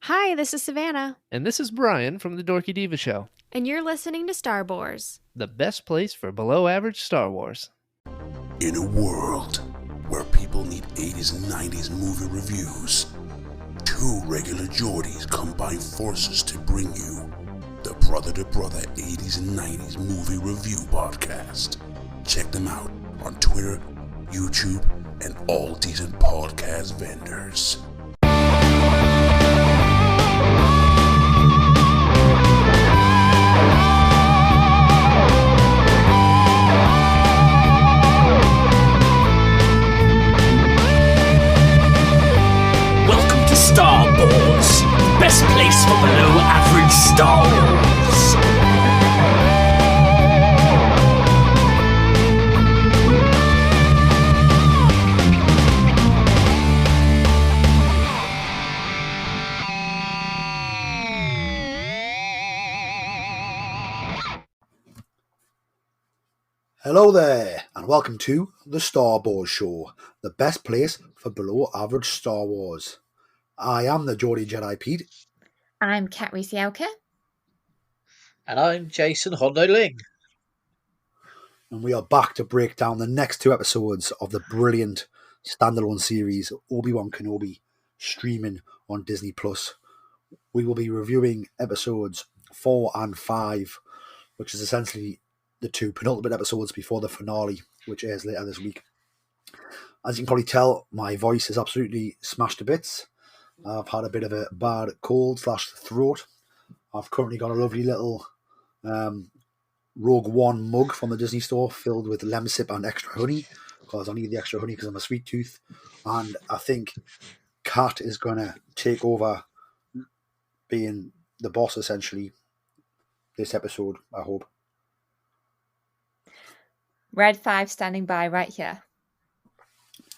Hi, this is Savannah, And this is Brian from the Dorky Diva Show, and you're listening to Star Wars. the best place for below average Star Wars. In a world where people need 80s and 90s movie reviews, two regular Geordies combine forces to bring you the Brother to Brother 80s and 90s movie review podcast. Check them out on Twitter, YouTube, and all decent podcast vendors. Welcome to Star Wars, best place for below average Star Wars. Hello there, and welcome to the Star Wars Show, the best place for below average Star Wars. I am the Geordie Jedi Pete. I'm Kat Reese-Elke. And I'm Jason Hondo Ling. And we are back to break down the next two episodes of the brilliant standalone series Obi-Wan Kenobi, streaming on Disney+. We will be reviewing episodes 4 and 5, which is essentially the two penultimate episodes before the finale, which airs later this week. As you can probably tell, my voice is absolutely smashed to bits. I've had a bit of a bad cold/throat. I've currently got a lovely little Rogue One mug from the Disney store filled with lemsip and extra honey, because I need the extra honey because I'm a sweet tooth. And I think Kat is going to take over being the boss, essentially, this episode, I hope. Red 5 standing by right here.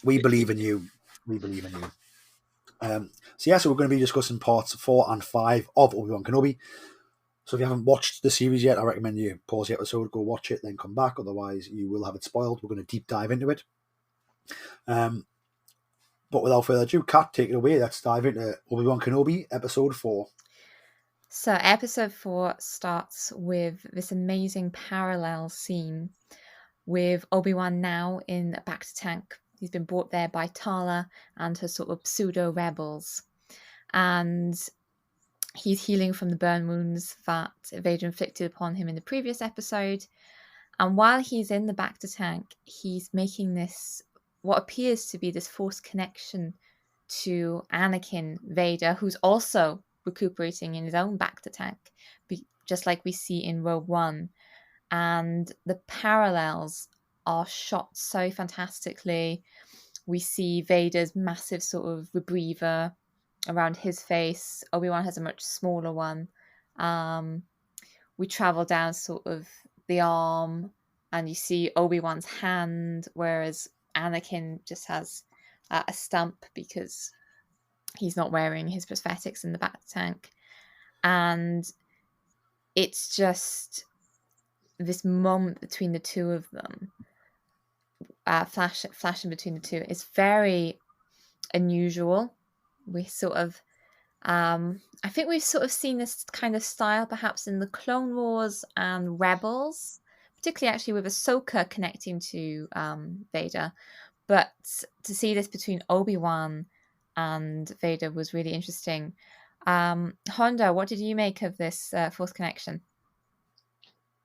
We believe in you. We believe in you. So we're going to be discussing parts 4 and 5 of Obi-Wan Kenobi. So if you haven't watched the series yet, I recommend you pause the episode, go watch it, then come back. Otherwise, you will have it spoiled. We're going to deep dive into it. But without further ado, Kat, take it away. Let's dive into Obi-Wan Kenobi, episode 4. So episode 4 starts with this amazing parallel scene with Obi-Wan now in a Bacta tank. He's been brought there by Tala and her sort of pseudo-rebels. And he's healing from the burn wounds that Vader inflicted upon him in the previous episode. And while he's in the Bacta tank, he's making this, what appears to be this forced connection to Anakin Vader, who's also recuperating in his own Bacta tank, just like we see in Rogue One. And the parallels are shot so fantastically. We see Vader's massive sort of rebreather around his face. Obi-Wan has a much smaller one. We travel down sort of the arm, and you see Obi-Wan's hand, whereas Anakin just has a stump because he's not wearing his prosthetics in the back tank. And it's just this moment between the two of them, flashing between the two, is very unusual. We sort of, I think we've sort of seen this kind of style perhaps in the Clone Wars and Rebels, particularly actually with Ahsoka connecting to Vader. But to see this between Obi-Wan and Vader was really interesting. Honda, what did you make of this Force connection?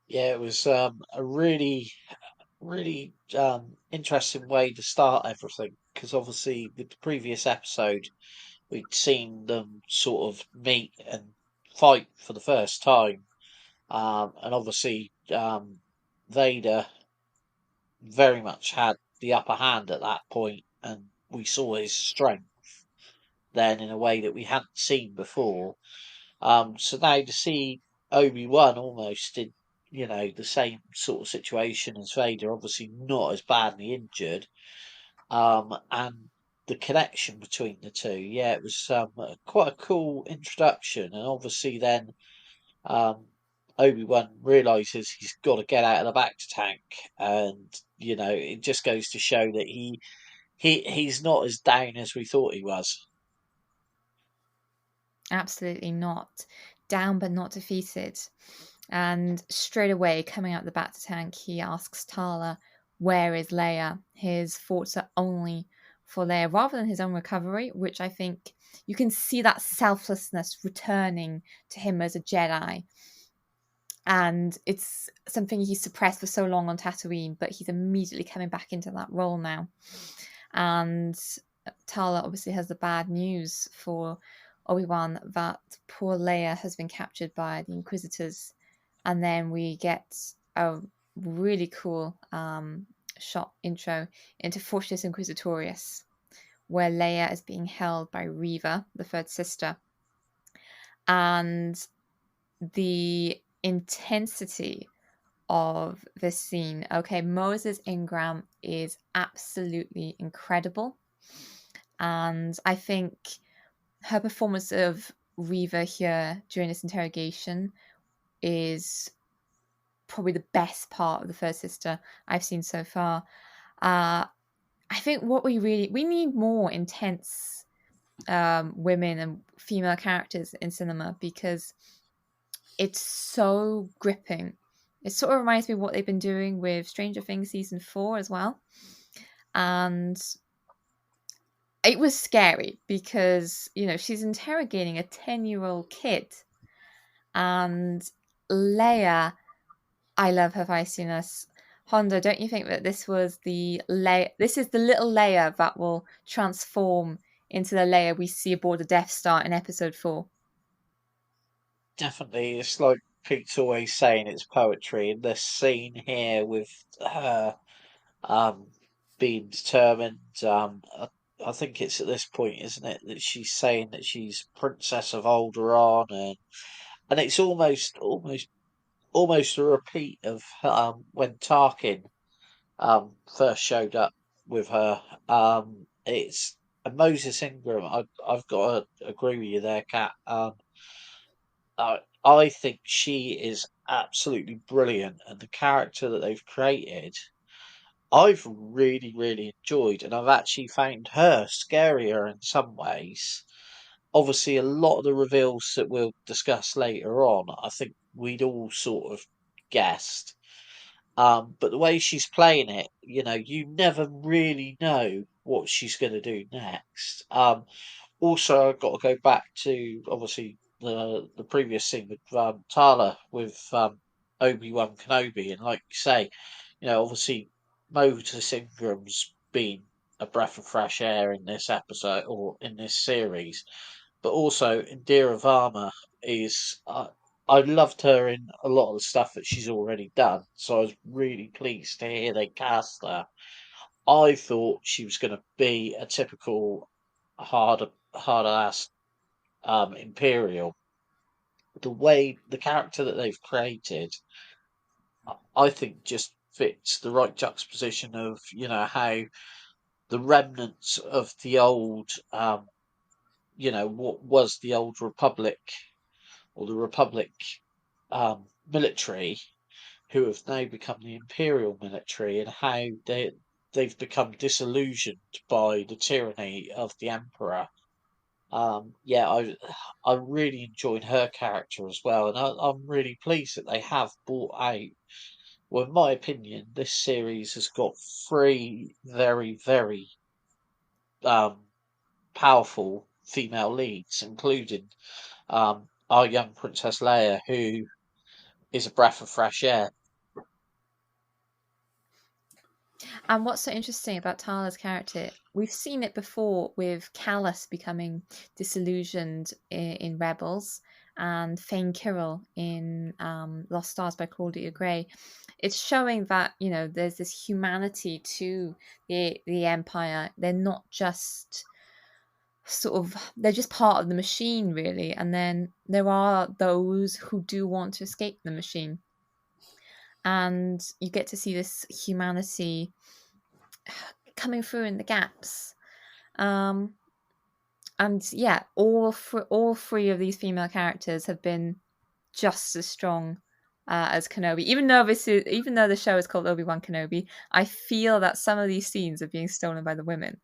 Yeah, it was a really interesting way to start everything, because obviously with the previous episode we'd seen them sort of meet and fight for the first time, and obviously Vader very much had the upper hand at that point, and we saw his strength then in a way that we hadn't seen before. So now to see Obi-Wan almost in, the same sort of situation as Vader, obviously not as badly injured, and the connection between the two, yeah, it was quite a cool introduction. And obviously then Obi-Wan realizes he's got to get out of the back tank, and it just goes to show that he's not as down as we thought he was. Absolutely not. Down but not defeated. And straight away, coming out the Bacta tank, he asks Tala, where is Leia? His thoughts are only for Leia rather than his own recovery, which I think you can see that selflessness returning to him as a Jedi. And it's something he suppressed for so long on Tatooine, but he's immediately coming back into that role now. And Tala obviously has the bad news for Obi-Wan that poor Leia has been captured by the Inquisitors. And then we get a really cool shot intro into Fortress Inquisitorius, where Leia is being held by Reva, the third sister. And the intensity of this scene. Okay, Moses Ingram is absolutely incredible. And I think her performance of Reva here during this interrogation is probably the best part of the First Sister I've seen so far. I think what we need more intense women and female characters in cinema, because it's so gripping. It sort of reminds me of what they've been doing with Stranger Things season 4 as well. And it was scary because, she's interrogating a 10-year-old kid. And Leia, I love her feistiness. Honda, don't you think that this is the little Leia that will transform into the Leia we see aboard the Death Star in episode 4? Definitely, it's like Pete's always saying, it's poetry. And this scene here with her um, being determined, I think it's at this point, isn't it, that she's saying that she's Princess of Alderaan, and it's almost a repeat of when Tarkin first showed up with her. It's and Moses Ingram. I've got to agree with you there, Kat. I think she is absolutely brilliant, and the character that they've created, I've really, really enjoyed, and I've actually found her scarier in some ways. Obviously, a lot of the reveals that we'll discuss later on, I think we'd all sort of guessed. But the way she's playing it, you never really know what she's going to do next. Also, I've got to go back to obviously the previous scene with Tala with Obi-Wan Kenobi, and like you say, obviously Moses Ingram's been a breath of fresh air in this episode or in this series, but also Indira Varma is. I loved her in a lot of the stuff that she's already done, so I was really pleased to hear they cast her. I thought she was going to be a typical hard ass Imperial. The character that they've created, I think just fits the right juxtaposition of how the remnants of the old what was the old Republic or the Republic military, who have now become the Imperial military, and how they've become disillusioned by the tyranny of the Emperor. Yeah, I really enjoyed her character as well, and I'm really pleased that they have brought out. Well, in my opinion, this series has got three very, very um, powerful female leads, including our young Princess Leia, who is a breath of fresh air. And what's so interesting about Tala's character, we've seen it before with Callus becoming disillusioned in Rebels, and Thane Kyril in Lost Stars by Claudia Gray. It's showing that, there's this humanity to the Empire. They're not just they're just part of the machine, really. And then there are those who do want to escape the machine. And you get to see this humanity coming through in the gaps. And yeah, all three of these female characters have been just as strong as Kenobi. Even though the show is called Obi-Wan Kenobi, I feel that some of these scenes are being stolen by the women,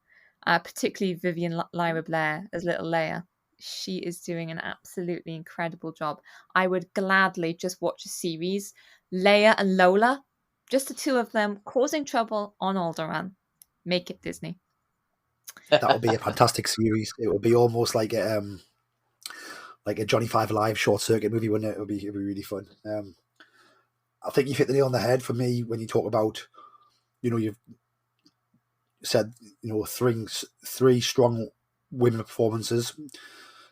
particularly Vivian Lyra Blair as little Leia. she is doing an absolutely incredible job. I would gladly just watch a series, Leia and Lola, just the two of them causing trouble on Alderaan. Make it Disney. That would be a fantastic series. It would be almost like a Johnny Five Alive short circuit movie, wouldn't it? It'd be really fun. I think you've hit the nail on the head for me when you talk about, you've said, three strong women performances,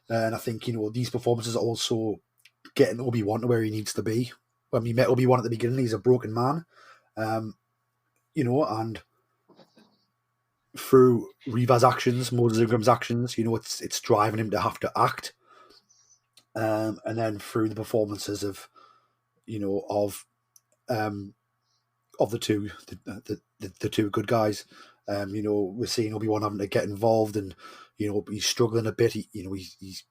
and I think these performances are also getting Obi-Wan to where he needs to be. When we met Obi-Wan at the beginning, he's a broken man, and through Reva's actions, Moses Ingram's actions, it's driving him to have to act, and then through the performances of the two the two good guys, we're seeing Obi-Wan having to get involved, and he's struggling a bit. He's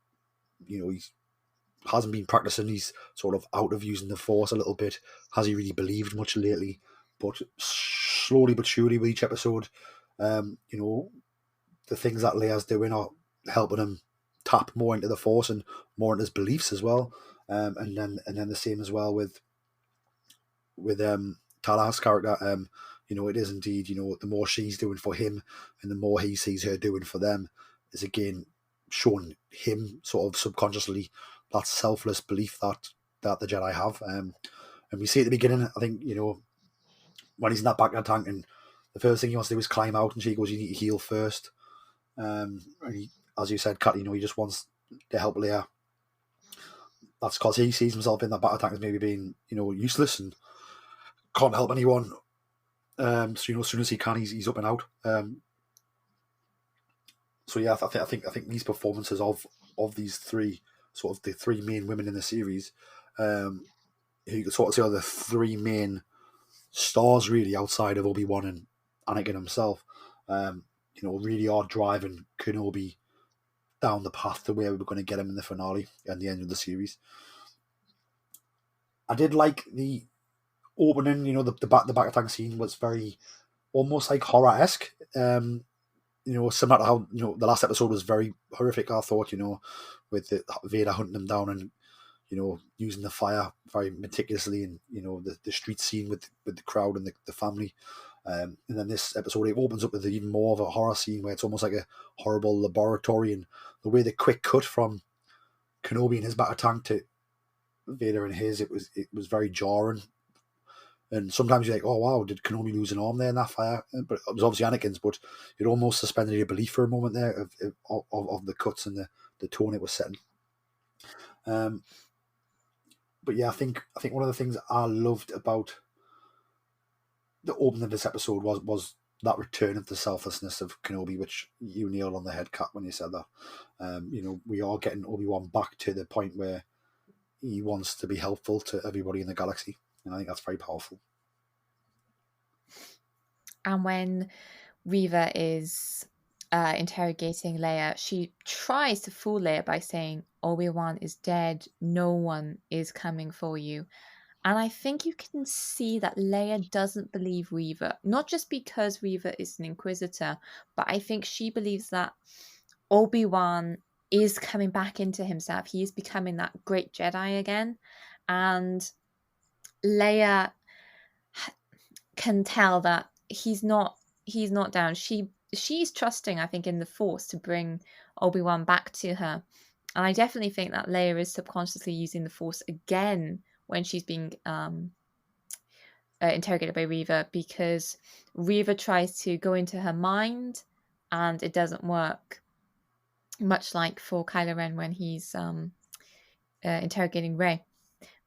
hasn't been practicing. He's sort of out of using the Force a little bit. Has he really believed much lately? But slowly but surely with each episode, the things that Leia's doing are helping him tap more into the Force and more into his beliefs as well. And then the same as well with Tala's character. It is indeed, the more she's doing for him and the more he sees her doing for them is again showing him sort of subconsciously that selfless belief that the Jedi have. And we see at the beginning, I think, when he's in that back of the tank and the first thing he wants to do is climb out, and she goes, "You need to heal first." And he, as you said, Kat, he just wants to help Leia. That's because he sees himself in that back of the tank as maybe being, useless and can't help anyone. So as soon as he can, he's up and out. So yeah, I think these performances of these three, sort of the three main women in the series, who you could sort of say are the three main stars really outside of Obi-Wan and Anakin himself, really are driving Kenobi down the path to where we were going to get him in the finale and the end of the series. I did like the opening, the back of tank scene was very almost like horror-esque. Similar to how the last episode was very horrific. I thought, with Vader hunting him down and using the fire very meticulously, and the street scene with the crowd and the family. And then this episode, it opens up with even more of a horror scene where it's almost like a horrible laboratory, and the way the quick cut from Kenobi and his back of tank to Vader and his, it was very jarring. And sometimes you're like, oh wow, did Kenobi lose an arm there in that fire? But it was obviously Anakin's, but it almost suspended your belief for a moment there of the cuts and the tone it was setting. But yeah, I think one of the things I loved about the opening of this episode was that return of the selflessness of Kenobi, which you nailed on the head, Kat, when you said that. We are getting Obi-Wan back to the point where he wants to be helpful to everybody in the galaxy. And I think that's very powerful. And when Reva is interrogating Leia, she tries to fool Leia by saying, Obi-Wan is dead, no one is coming for you. And I think you can see that Leia doesn't believe Reva, not just because Reva is an Inquisitor, but I think she believes that Obi-Wan is coming back into himself. He is becoming that great Jedi again. And Leia can tell that he's not down. She's trusting, I think, in the Force to bring Obi-Wan back to her. And I definitely think that Leia is subconsciously using the Force again when she's being interrogated by Reva, because Reva tries to go into her mind and it doesn't work. Much like for Kylo Ren when he's interrogating Rey.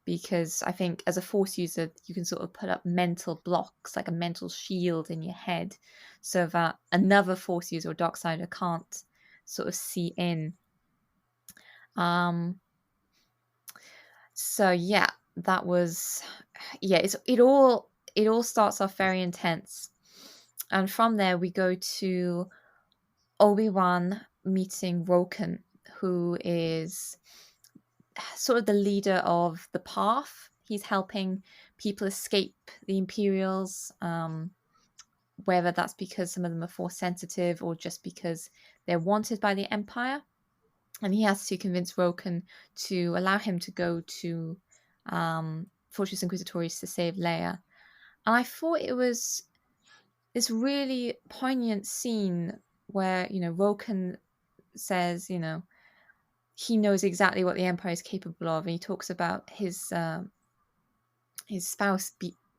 Because I think as a Force user, you can sort of put up mental blocks, like a mental shield in your head, so that another Force user or Darksider can't sort of see in. So yeah, that was, yeah, it all starts off very intense. And from there we go to Obi-Wan meeting Roken, who is sort of the leader of the Path. He's helping people escape the Imperials, whether that's because some of them are Force sensitive or just because they're wanted by the Empire. and he has to convince Roken to allow him to go to Fortress Inquisitoris to save Leia. And I thought it was this really poignant scene where, Roken says, he knows exactly what the Empire is capable of, and he talks about his spouse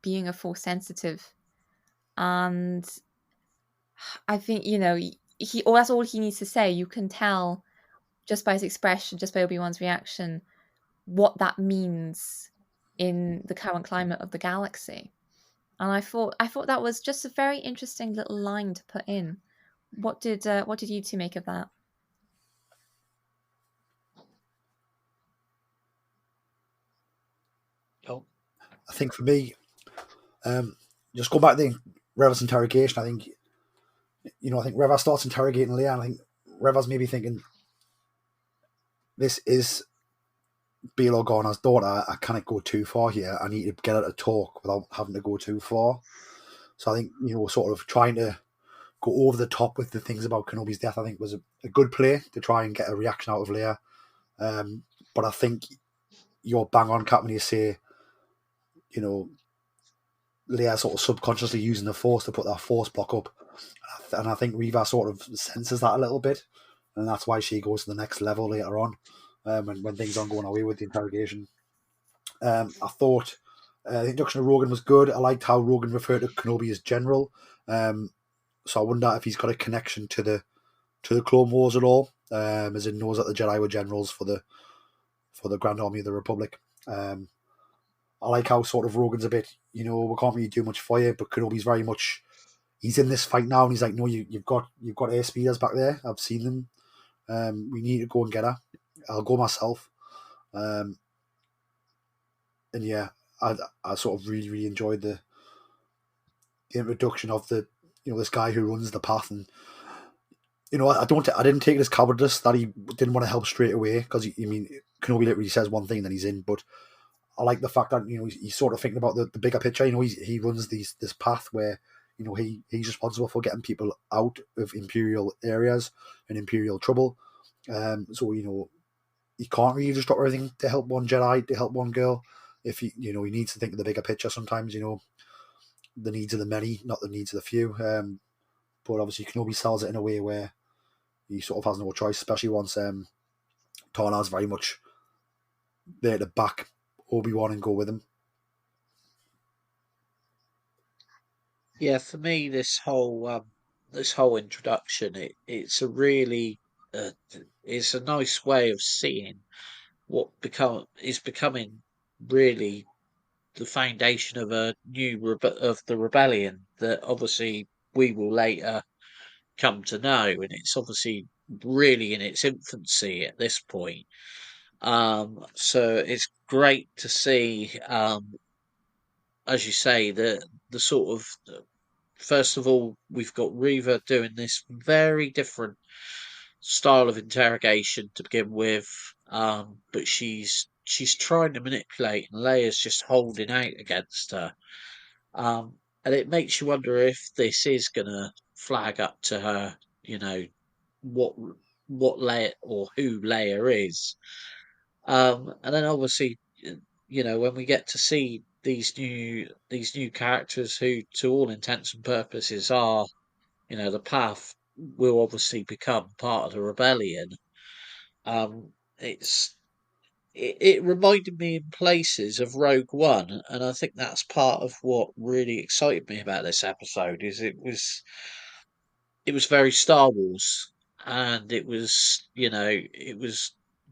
being a Force sensitive, and I think that's all he needs to say. You can tell just by his expression, just by Obi-Wan's reaction, what that means in the current climate of the galaxy. And I thought that was just a very interesting little line to put in. What did you two make of that? Oh, I think for me, just go back to Reva's interrogation. I think Reva starts interrogating Leia, and I think Reva's maybe thinking, this is Bail Organa's daughter. I can't go too far here. I need to get her to talk without having to go too far. So I think, sort of trying to go over the top with the things about Kenobi's death, I think was a good play to try and get a reaction out of Leia. But I think you're bang on, Cap, when you say, Leia sort of subconsciously using the Force to put that Force block up. And I think Reva sort of senses that a little bit. And that's why she goes to the next level later on, when things aren't going away with the interrogation. I thought the introduction of Rogan was good. I liked how Rogan referred to Kenobi as General. So I wonder if he's got a connection to the Clone Wars at all, as in knows that the Jedi were generals for the Grand Army of the Republic. I like how sort of Rogan's a bit, we can't really do much for you, but Kenobi's very much, he's in this fight now, and he's like, no, you've got air speeders back there. I've seen them. We need to go and get her. I'll go myself. And yeah, I sort of really, really enjoyed the introduction of this guy who runs the path, and I didn't take it as cowardice that he didn't want to help straight away, because Kenobi literally says one thing, then he's in. But I like the fact that he's sort of thinking about the bigger picture. He runs this path where he's responsible for getting people out of Imperial areas and Imperial trouble. So he can't really just drop everything to help one Jedi, to help one girl. If he needs to think of the bigger picture sometimes. The needs of the many, not the needs of the few. But obviously Kenobi sells it in a way where he sort of has no choice, especially once Tarna's very much there to back Obi-Wan and go with him. yeah. For me, this whole introduction, it's a really it's a nice way of seeing what is becoming really the foundation of a of the rebellion that obviously we will later come to know, and it's obviously really in its infancy at this point. So it's great to see, as you say, the sort of first of all, we've got Reva doing this very different style of interrogation to begin with, but she's trying to manipulate, and Leia's just holding out against her. And it makes you wonder if this is gonna flag up to her, what Leia or who Leia is. And then obviously, when we get to see these new characters who, to all intents and purposes, are the path will obviously become part of the rebellion. Um, it's it reminded me in places of Rogue One, and I think that's part of what really excited me about this episode. Is it was very Star Wars, and it was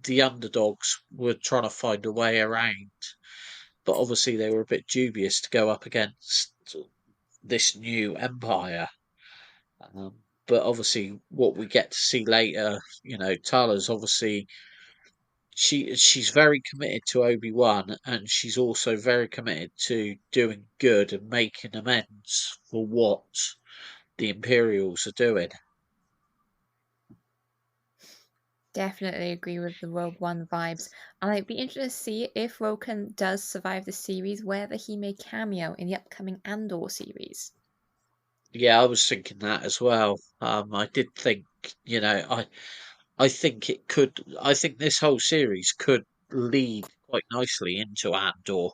the underdogs were trying to find a way around, but obviously they were a bit dubious to go up against this new empire. But obviously, what we get to see later, Tala's obviously she's very committed to Obi-Wan, and she's also very committed to doing good and making amends for what the Imperials are doing. Definitely agree with the Rogue One vibes. And I'd be interested to see if Roken does survive the series, whether he may cameo in the upcoming Andor series. Yeah, I was thinking that as well. I did think, I I think it could. I think this whole series could lead quite nicely into Andor.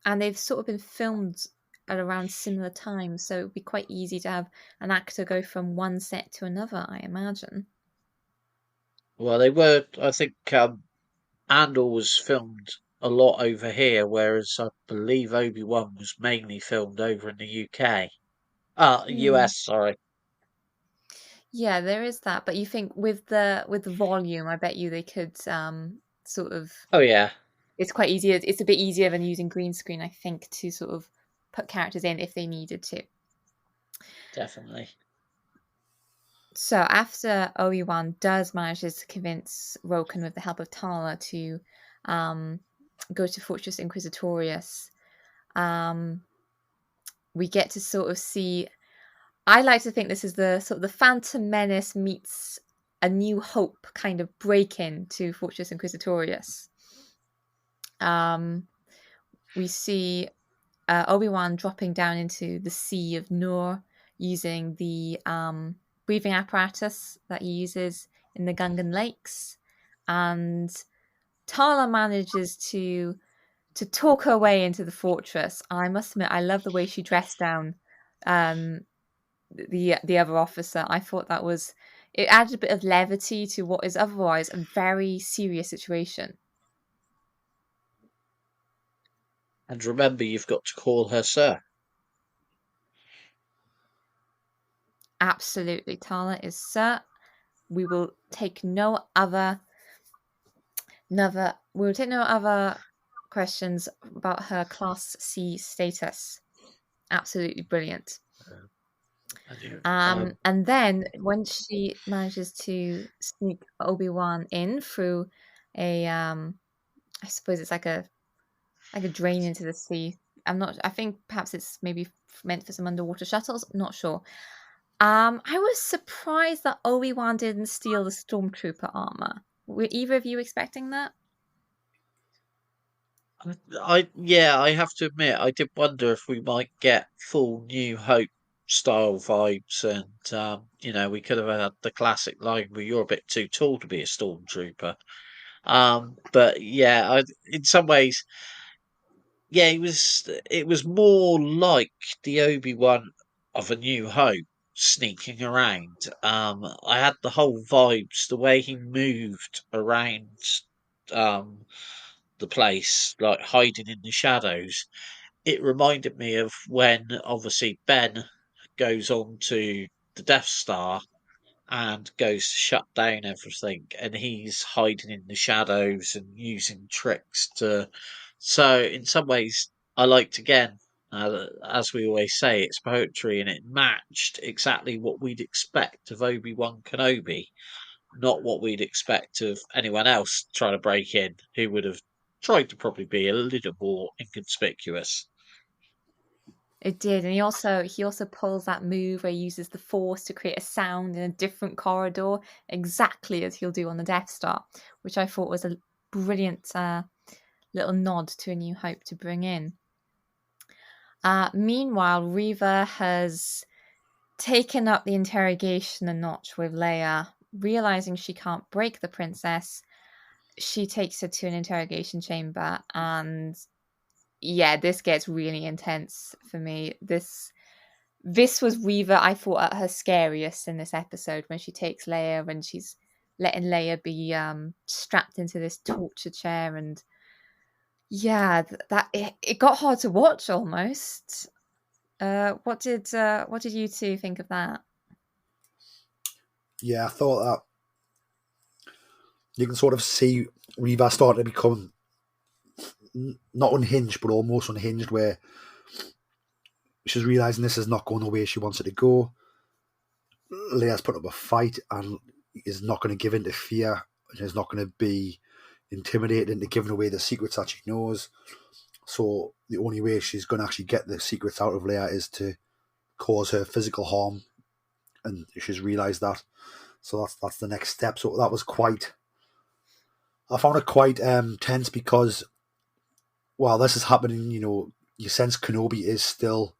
And they've sort of been filmed at around similar times, so it would be quite easy to have an actor go from one set to another, I imagine. Well, they were. I think Andor was filmed a lot over here, whereas I believe Obi-Wan was mainly filmed over in the UK. Hmm. US, sorry. Yeah, there is that. But you think with the volume, I bet you they could sort of. Oh yeah, It's quite easier. It's a bit easier than using green screen, I think, to sort of put characters in if they needed to. definitely. So after Obi-Wan does manages to convince Roken with the help of Tala to go to Fortress Inquisitorius, we get to sort of see. I like to think this is the sort of the Phantom Menace meets A New Hope kind of break in to Fortress Inquisitorius. We see Obi-Wan dropping down into the Sea of Nur using the breathing apparatus that he uses in the Gungan Lakes, and Tala manages to talk her way into the fortress. I must admit, I love the way she dressed down the other officer. I thought that was it added a bit of levity to what is otherwise a very serious situation. And remember, you've got to call her sir. Absolutely, Tala is Sir. We will take no other questions about her Class C status. Absolutely brilliant. And then when she manages to sneak Obi-Wan in through a, I suppose it's like a drain into the sea. I think perhaps it's maybe meant for some underwater shuttles. Not sure. I was surprised that Obi-Wan didn't steal the Stormtrooper armor. Were either of you expecting that? I have to admit, I did wonder if we might get full New Hope style vibes, and we could have had the classic line where you're a bit too tall to be a stormtrooper. But yeah, in some ways, yeah, it was more like the Obi-Wan of A New Hope sneaking around. I had the whole vibes, the way he moved around um the place, like hiding in the shadows. It reminded me of when obviously Ben goes on to the Death Star and goes to shut down everything, and he's hiding in the shadows and using tricks to. So, in some ways, I liked again, as we always say, it's poetry, and it matched exactly what we'd expect of Obi-Wan Kenobi, not what we'd expect of anyone else trying to break in, who would have tried to probably be a little more inconspicuous. It did, and he also pulls that move where he uses the Force to create a sound in a different corridor, exactly as he'll do on the Death Star, which I thought was a brilliant little nod to A New Hope to bring in. Meanwhile, Reva has taken up the interrogation a notch with Leia, realizing she can't break the princess. She takes her to an interrogation chamber, and yeah, this gets really intense for me. This was Reva, I thought, at her scariest in this episode when she takes Leia and she's letting Leia be strapped into this torture chair, and yeah, it got hard to watch almost. What did you two think of that? Yeah, I thought that you can sort of see Reva starting to become not unhinged, but almost unhinged, where she's realising this is not going the way she wants it to go. Leia's put up a fight and is not going to give in to fear, and is not going to be intimidated into giving away the secrets that she knows. So the only way she's going to actually get the secrets out of Leia is to cause her physical harm, and she's realised that. So that's the next step. So that was I found it quite tense, because while this is happening, you sense Kenobi is still,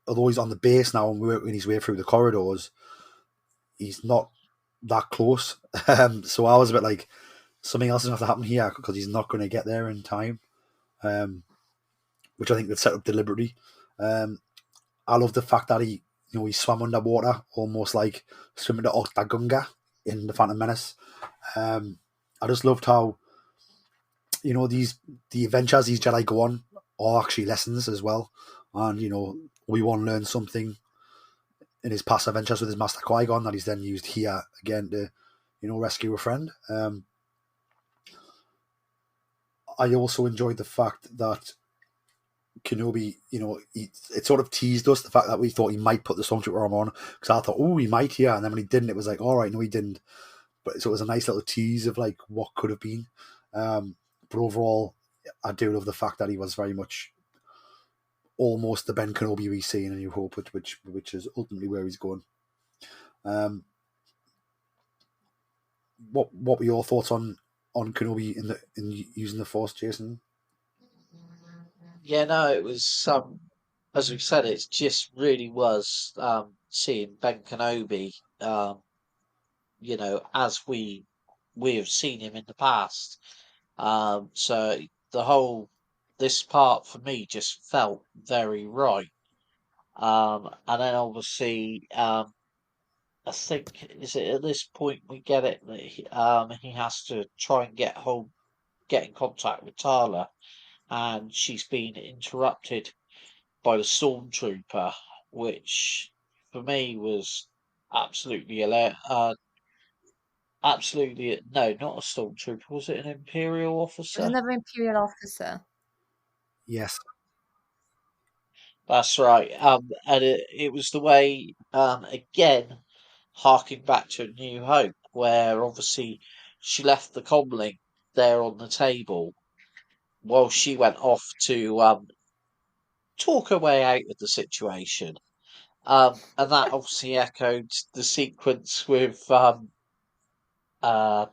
although he's on the base now and working his way through the corridors, he's not that close. So I was a bit like, something else is going to have to happen here because he's not going to get there in time, which I think they set up deliberately. I love the fact that he swam underwater, almost like swimming to Octagunga in the Phantom Menace. I just loved how the adventures these Jedi go on are actually lessons as well, and Obi-Wan learns something in his past adventures with his master Qui-Gon that he's then used here again to rescue a friend. I also enjoyed the fact that Kenobi, it sort of teased us the fact that we thought he might put the Stormtrooper armor on, because I thought, oh, he might here, and then when he didn't, it was like, all right, no, he didn't. But so it was a nice little tease of like what could have been. But overall, I do love the fact that he was very much almost the Ben Kenobi we see in A New Hope, which is ultimately where he's going. What were your thoughts on Kenobi in using the Force, Jason? Yeah, no, it was as we said, it just really was seeing Ben Kenobi, as we have seen him in the past. So the whole this part for me just felt very right. And then obviously, I think is it at this point we get it that he has to try and get in contact with Tala, and she's been interrupted by the stormtrooper, which for me was absolutely absolutely no, not a stormtrooper. Was it an imperial There's officer? another Imperial officer. Yes. That's right. And it was the way, again, harking back to A New Hope, where obviously she left the comlink there on the table while she went off to talk her way out of the situation. And that obviously echoed the sequence with uh,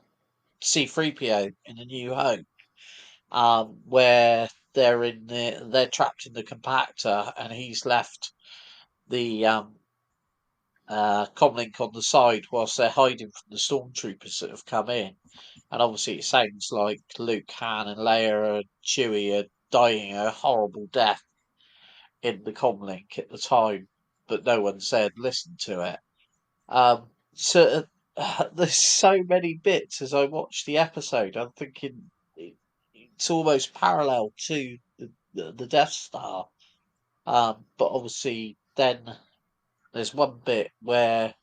C-3PO in A New Hope, where they're trapped in the compactor, and he's left the comlink on the side whilst they're hiding from the stormtroopers that have come in. And obviously, it sounds like Luke, Han, and Leia and Chewie are dying a horrible death in the comlink at the time, but no one said listen to it. There's so many bits as I watch the episode. I'm thinking it's almost parallel to the Death Star. But obviously, then there's one bit where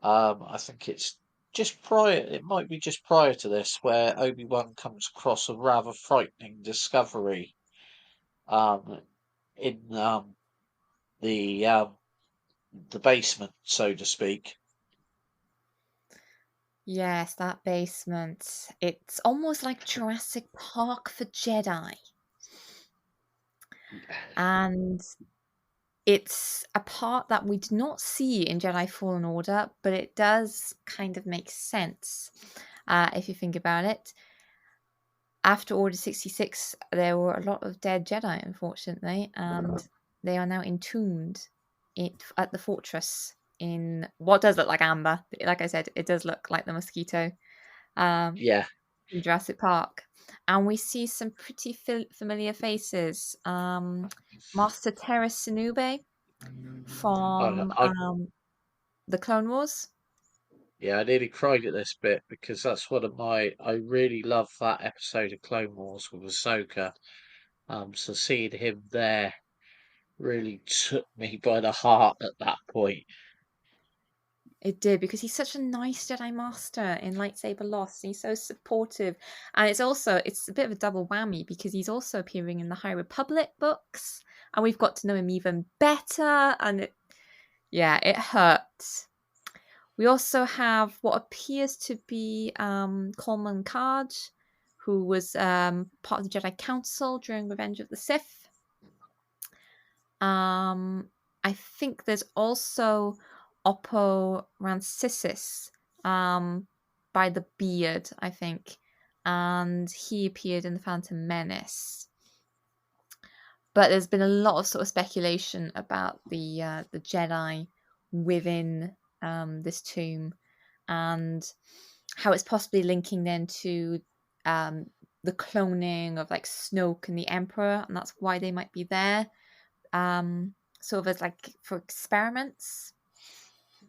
I think it's just prior. It might be just prior to this, where Obi-Wan comes across a rather frightening discovery um, in the basement, so to speak. Yes, that basement. It's almost like Jurassic Park for Jedi. And it's a part that we did not see in Jedi Fallen Order, but it does kind of make sense if you think about it. After Order 66, there were a lot of dead Jedi, unfortunately, and they are now entombed at the fortress in what does look like amber. Like I said, it does look like the mosquito Yeah, in Jurassic Park. And we see some pretty familiar faces. Master Terrace Sinube I, from I the Clone Wars. yeah, I nearly cried at this bit because that's one of my. I really love that episode of Clone Wars with Ahsoka. So seeing him there really took me by the heart at that point. It did, because he's such a nice Jedi Master in Lightsaber Lost. He's so supportive. And it's a bit of a double whammy because he's also appearing in the High Republic books. And we've got to know him even better. And it hurts. We also have what appears to be Coleman Card, who was part of the Jedi Council during Revenge of the Sith. I think there's also Oppo Rancisis by the beard, I think. And he appeared in The Phantom Menace. But there's been a lot of sort of speculation about the Jedi within this tomb, and how it's possibly linking then to the cloning of like Snoke and the Emperor, and that's why they might be there, sort of as like for experiments.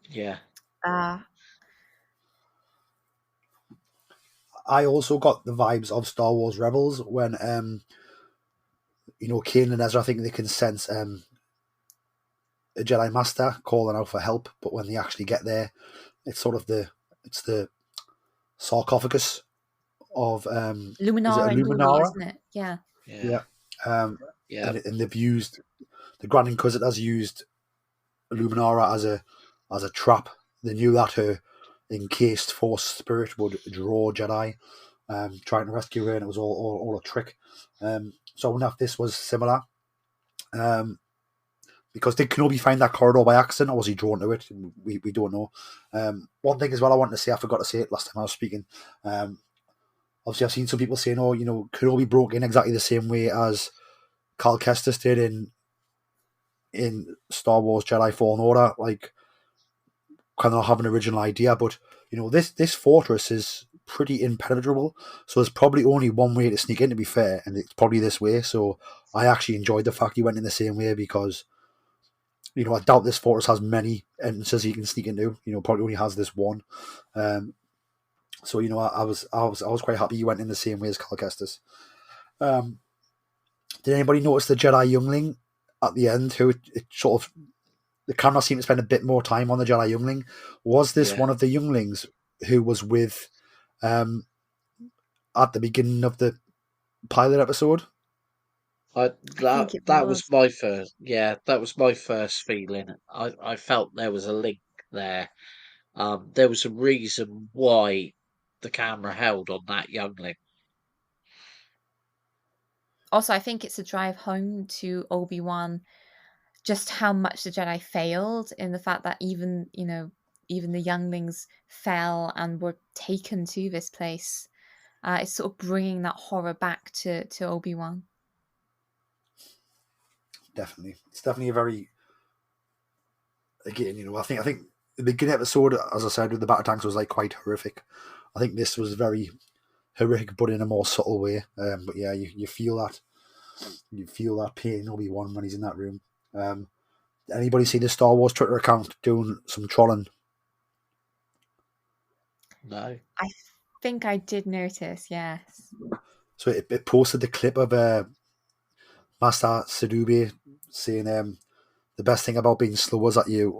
Yeah. I also got the vibes of Star Wars Rebels when Kanan and Ezra think they can sense a Jedi Master calling out for help, but when they actually get there, it's sort of the sarcophagus of is it a Luminara and Luli, Luminara? isn't it? Yeah. Yeah. Yeah. And they've used the Grand Inquisitor has used Luminara as a trap. They knew that her encased Force spirit would draw Jedi, trying to rescue her, and it was all a trick. So I wonder if this was similar. Because did Kenobi find that corridor by accident, or was he drawn to it? We don't know. One thing as well I wanted to say, I forgot to say it last time I was speaking. Obviously, I've seen some people saying, Kenobi broke in exactly the same way as Cal Kestis did in Star Wars Jedi Fallen Order. Like, kind of have an original idea, but this fortress is pretty impenetrable. So there's probably only one way to sneak in, to be fair, and it's probably this way. So I actually enjoyed the fact he went in the same way because, I doubt this fortress has many entrances he can sneak into. Probably only has this one. So I was quite happy he went in the same way as Cal Kestis. Did anybody notice the Jedi youngling at the end? Who it sort of the camera seemed to spend a bit more time on the Jedi youngling. Was this one of the younglings who was with at the beginning of the pilot episode? That was my first. Yeah, that was my first feeling. I felt there was a link there. There was a reason why the camera held on that youngling. Also, I think it's a drive home to Obi-Wan just how much the Jedi failed, in the fact that even the younglings fell and were taken to this place. It's sort of bringing that horror back to Obi-Wan. Definitely, it's definitely a very, again, I think the beginning episode, as I said, with the battle tanks was like quite horrific. I think this was very horrific, but in a more subtle way. But yeah, you feel that pain in Obi-Wan when he's in that room. Anybody see the Star Wars Twitter account doing some trolling? No. I think I did notice, yes. So it posted the clip of Master Sidube saying the best thing about being slow is that you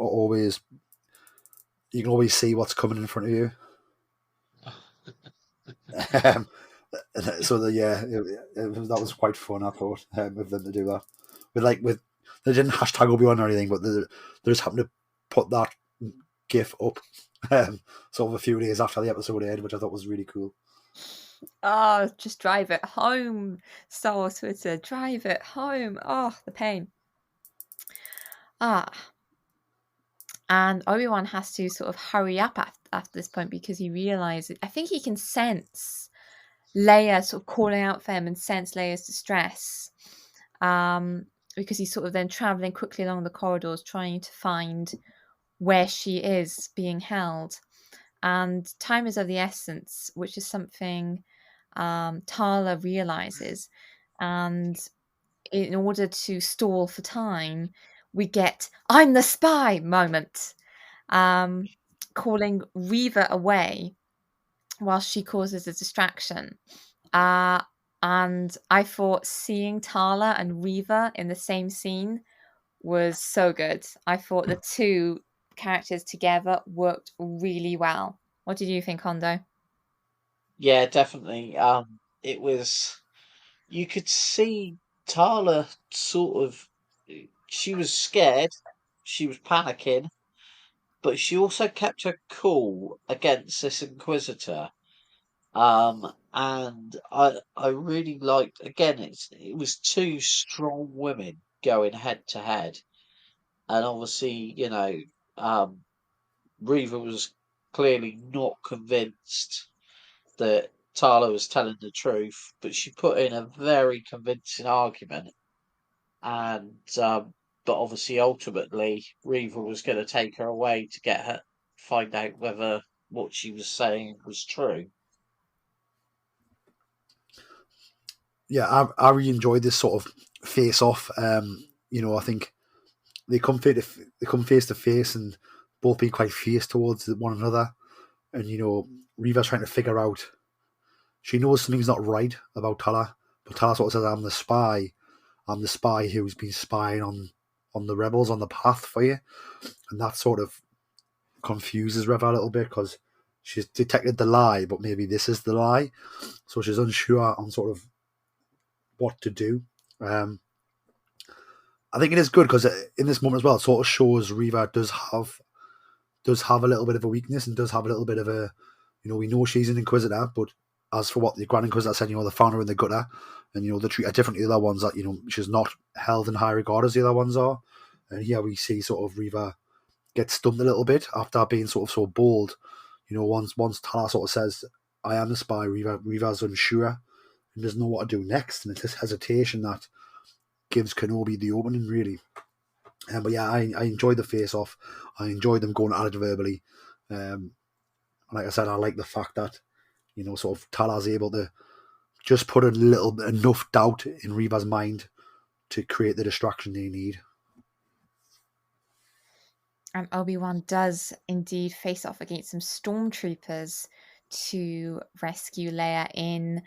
can always see what's coming in front of you. So that was quite fun, I thought, with them to do that. They didn't hashtag Obi-Wan or anything, but they just happened to put that GIF up sort of a few days after the episode aired, which I thought was really cool. Oh, just drive it home, Star Wars Twitter. Drive it home. Oh, the pain. And Obi-Wan has to sort of hurry up after this point because he realizes, I think he can sense Leia sort of calling out for him and sense Leia's distress. Because he's sort of then traveling quickly along the corridors trying to find where she is being held. And time is of the essence, which is something Tala realizes. And in order to stall for time, we get "I'm the spy" moment, calling Reva away while she causes a distraction. And I thought seeing Tala and Reva in the same scene was so good. I thought the two characters together worked really well. What did you think, Hondo? Yeah, definitely. It was. You could see Tala sort of. She was scared. She was panicking, but she also kept her cool against this Inquisitor. And I really liked, again, it was two strong women going head to head, and obviously, Reva was clearly not convinced that Tala was telling the truth, but she put in a very convincing argument, and but obviously, ultimately, Reva was going to take her away to get find out whether what she was saying was true. Yeah, I really enjoyed this sort of face off. I think they come face to face and both being quite fierce towards one another. And Reva's trying to figure out. She knows something's not right about Tala, but Tala sort of says, "I'm the spy. I'm the spy who's been spying on the rebels on the path for you," and that sort of confuses Reva a little bit because she's detected the lie, but maybe this is the lie, so she's unsure on sort of what to do. I think it is good because in this moment as well, it sort of shows Reva does have a little bit of a weakness and does have a little bit of a, we know she's an Inquisitor, but as for what the Grand Inquisitor said, they found her in the gutter, and they treat her differently to the other ones that she's not held in high regard as the other ones are. And here we see sort of Reva get stumped a little bit after being sort of so bold. Once Tala sort of says, "I am the spy," Reva's unsure and doesn't know what to do next, and it's this hesitation that gives Kenobi the opening, really. But yeah, I enjoyed the face-off. I enjoyed them going at it verbally. Like I said, I like the fact that sort of Tala's able to just put enough doubt in Reva's mind to create the distraction they need. And Obi-Wan does indeed face off against some stormtroopers to rescue Leia in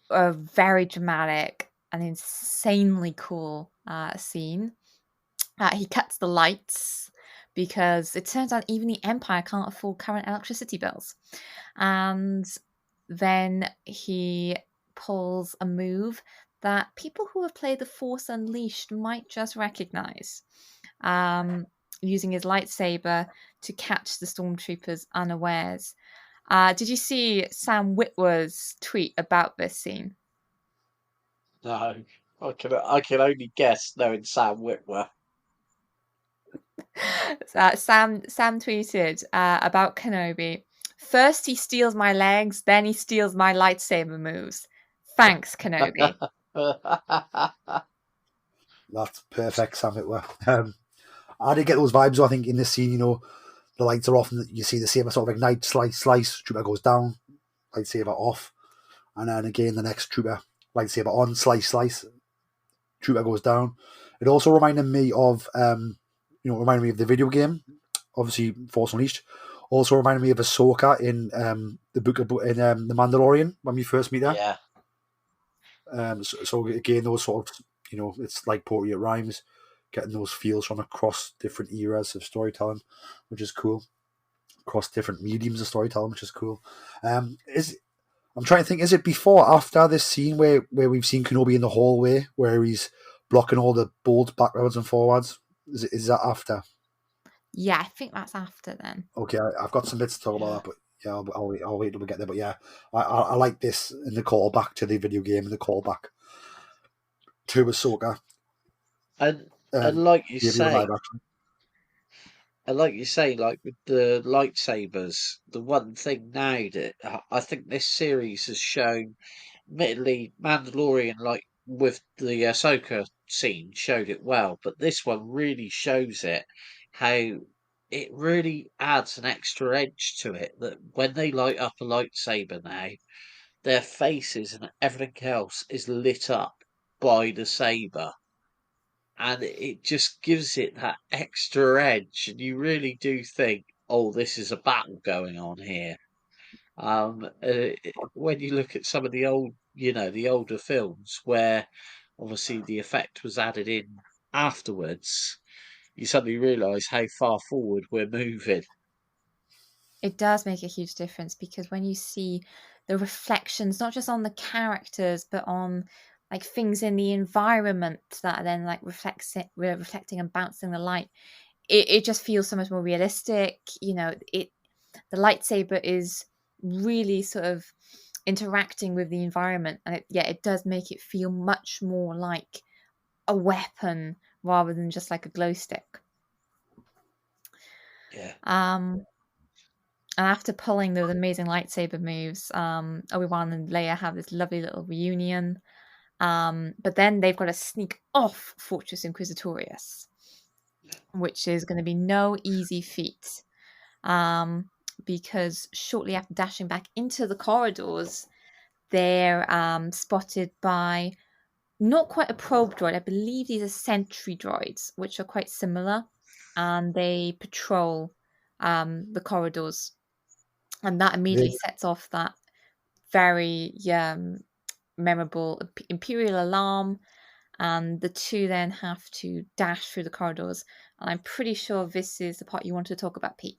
a very dramatic and insanely cool scene. He cuts the lights because it turns out even the Empire can't afford current electricity bills. And then he pulls a move that people who have played The Force Unleashed might just recognize. Using his lightsaber to catch the stormtroopers unawares. Did you see Sam Witwer's tweet about this scene? No, I can only guess knowing Sam Witwer. Sam tweeted about Kenobi. First he steals my legs, then he steals my lightsaber moves. Thanks, Kenobi. That's perfect, Sam Witwer. I did get those vibes, I think, in this scene, the lights are off and you see the saber sort of ignite, slice, trooper goes down, lightsaber off. And then again, the next trooper, lightsaber on, slice, trooper goes down. It also reminded me of, the video game, obviously Force Unleashed. Also reminded me of Ahsoka in the book of The Mandalorian when we first meet her. Yeah. So again, those sort of, it's like poetry, it rhymes, getting those feels from across different eras of storytelling, which is cool. Across different mediums of storytelling, which is cool. I'm trying to think, is it before or after this scene where we've seen Kenobi in the hallway where he's blocking all the bolts backwards and forwards? Is that after? Yeah, I think that's after then. Okay, I've got some bits to talk about that, but yeah, I'll wait till we get there. But yeah, I like this in the callback to the video game and the callback to Ahsoka. And like you say, like with the lightsabers, the one thing now that I think this series has shown, admittedly, Mandalorian, like with the Ahsoka scene, showed it well, but this one really shows it how it really adds an extra edge to it. That when they light up a lightsaber now, their faces and everything else is lit up by the saber. And it just gives it that extra edge, and you really do think, "Oh, this is a battle going on here." When you look at some of the the older films where obviously the effect was added in afterwards, you suddenly realise how far forward we're moving. It does make a huge difference because when you see the reflections, not just on the characters, but on like things in the environment that are then like reflecting and bouncing the light, it just feels so much more realistic. The lightsaber is really sort of interacting with the environment, and it does make it feel much more like a weapon rather than just like a glow stick. Yeah. And after pulling those amazing lightsaber moves, Obi-Wan and Leia have this lovely little reunion. But then they've got to sneak off Fortress Inquisitorius, which is going to be no easy feat. because shortly after dashing back into the corridors, they're spotted by not quite a probe droid. I believe these are sentry droids, which are quite similar, and they patrol the corridors, and that immediately sets off that very memorable Imperial alarm, and the two then have to dash through the corridors. And I'm pretty sure this is the part you wanted to talk about, Pete.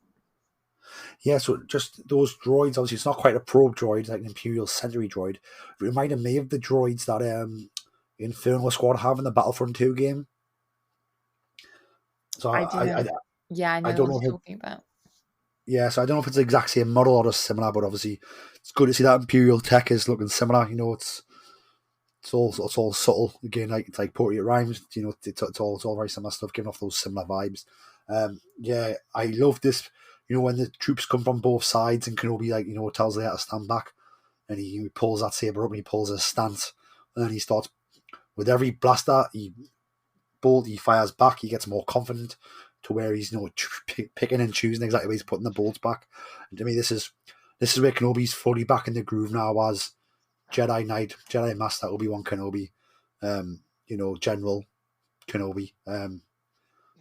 Yeah, so just those droids, obviously it's not quite a probe droid, it's like an Imperial sentry droid. It reminded me of the droids that Inferno Squad have in the Battlefront 2 game. So I do know. I know don't what know you're talking about. Yeah, so I don't know if it's the exact same model or just similar, but obviously it's good to see that Imperial tech is looking similar. You know, it's all subtle again, like it's like poetry rhymes. You know, it's all very similar stuff, giving off those similar vibes. Yeah, I love this. You know, when the troops come from both sides and Kenobi, like, you know, tells Leia to stand back, and he pulls that saber up and he pulls his stance, and then he starts with every blaster he fires back. He gets more confident to where he's, you know, picking and choosing exactly where he's putting the bolts back. And to me, this is where Kenobi's fully back in the groove now as Jedi Knight, Jedi Master Obi-Wan Kenobi, you know, General Kenobi.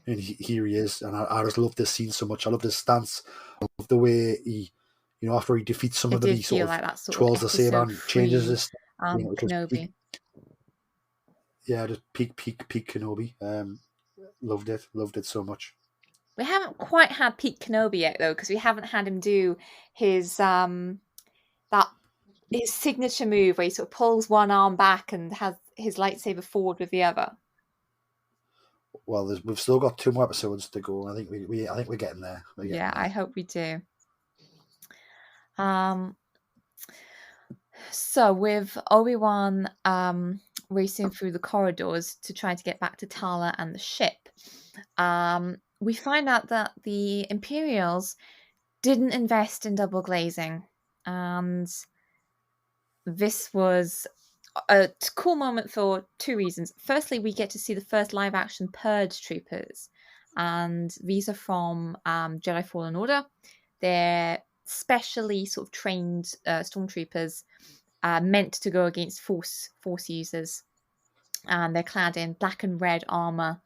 And here he is, and I just love this scene so much. I love this stance. I love the way he, you know, after he defeats some of them, he sort of like that sort twirls of the saber and changes his. You know, Kenobi. Just peak Kenobi. Loved it so much. We haven't quite had Pete Kenobi yet, though, because we haven't had him do his his signature move where he sort of pulls one arm back and has his lightsaber forward with the other. Well, we've still got 2 more episodes to go. I think we're getting there. I hope we do. So with Obi-Wan racing through the corridors to try to get back to Tala and the ship, we find out that the Imperials didn't invest in double glazing, and this was a cool moment for 2 reasons. Firstly, we get to see the first live-action Purge troopers, and these are from Jedi Fallen Order. They're specially sort of trained stormtroopers meant to go against force users, and they're clad in black and red armor.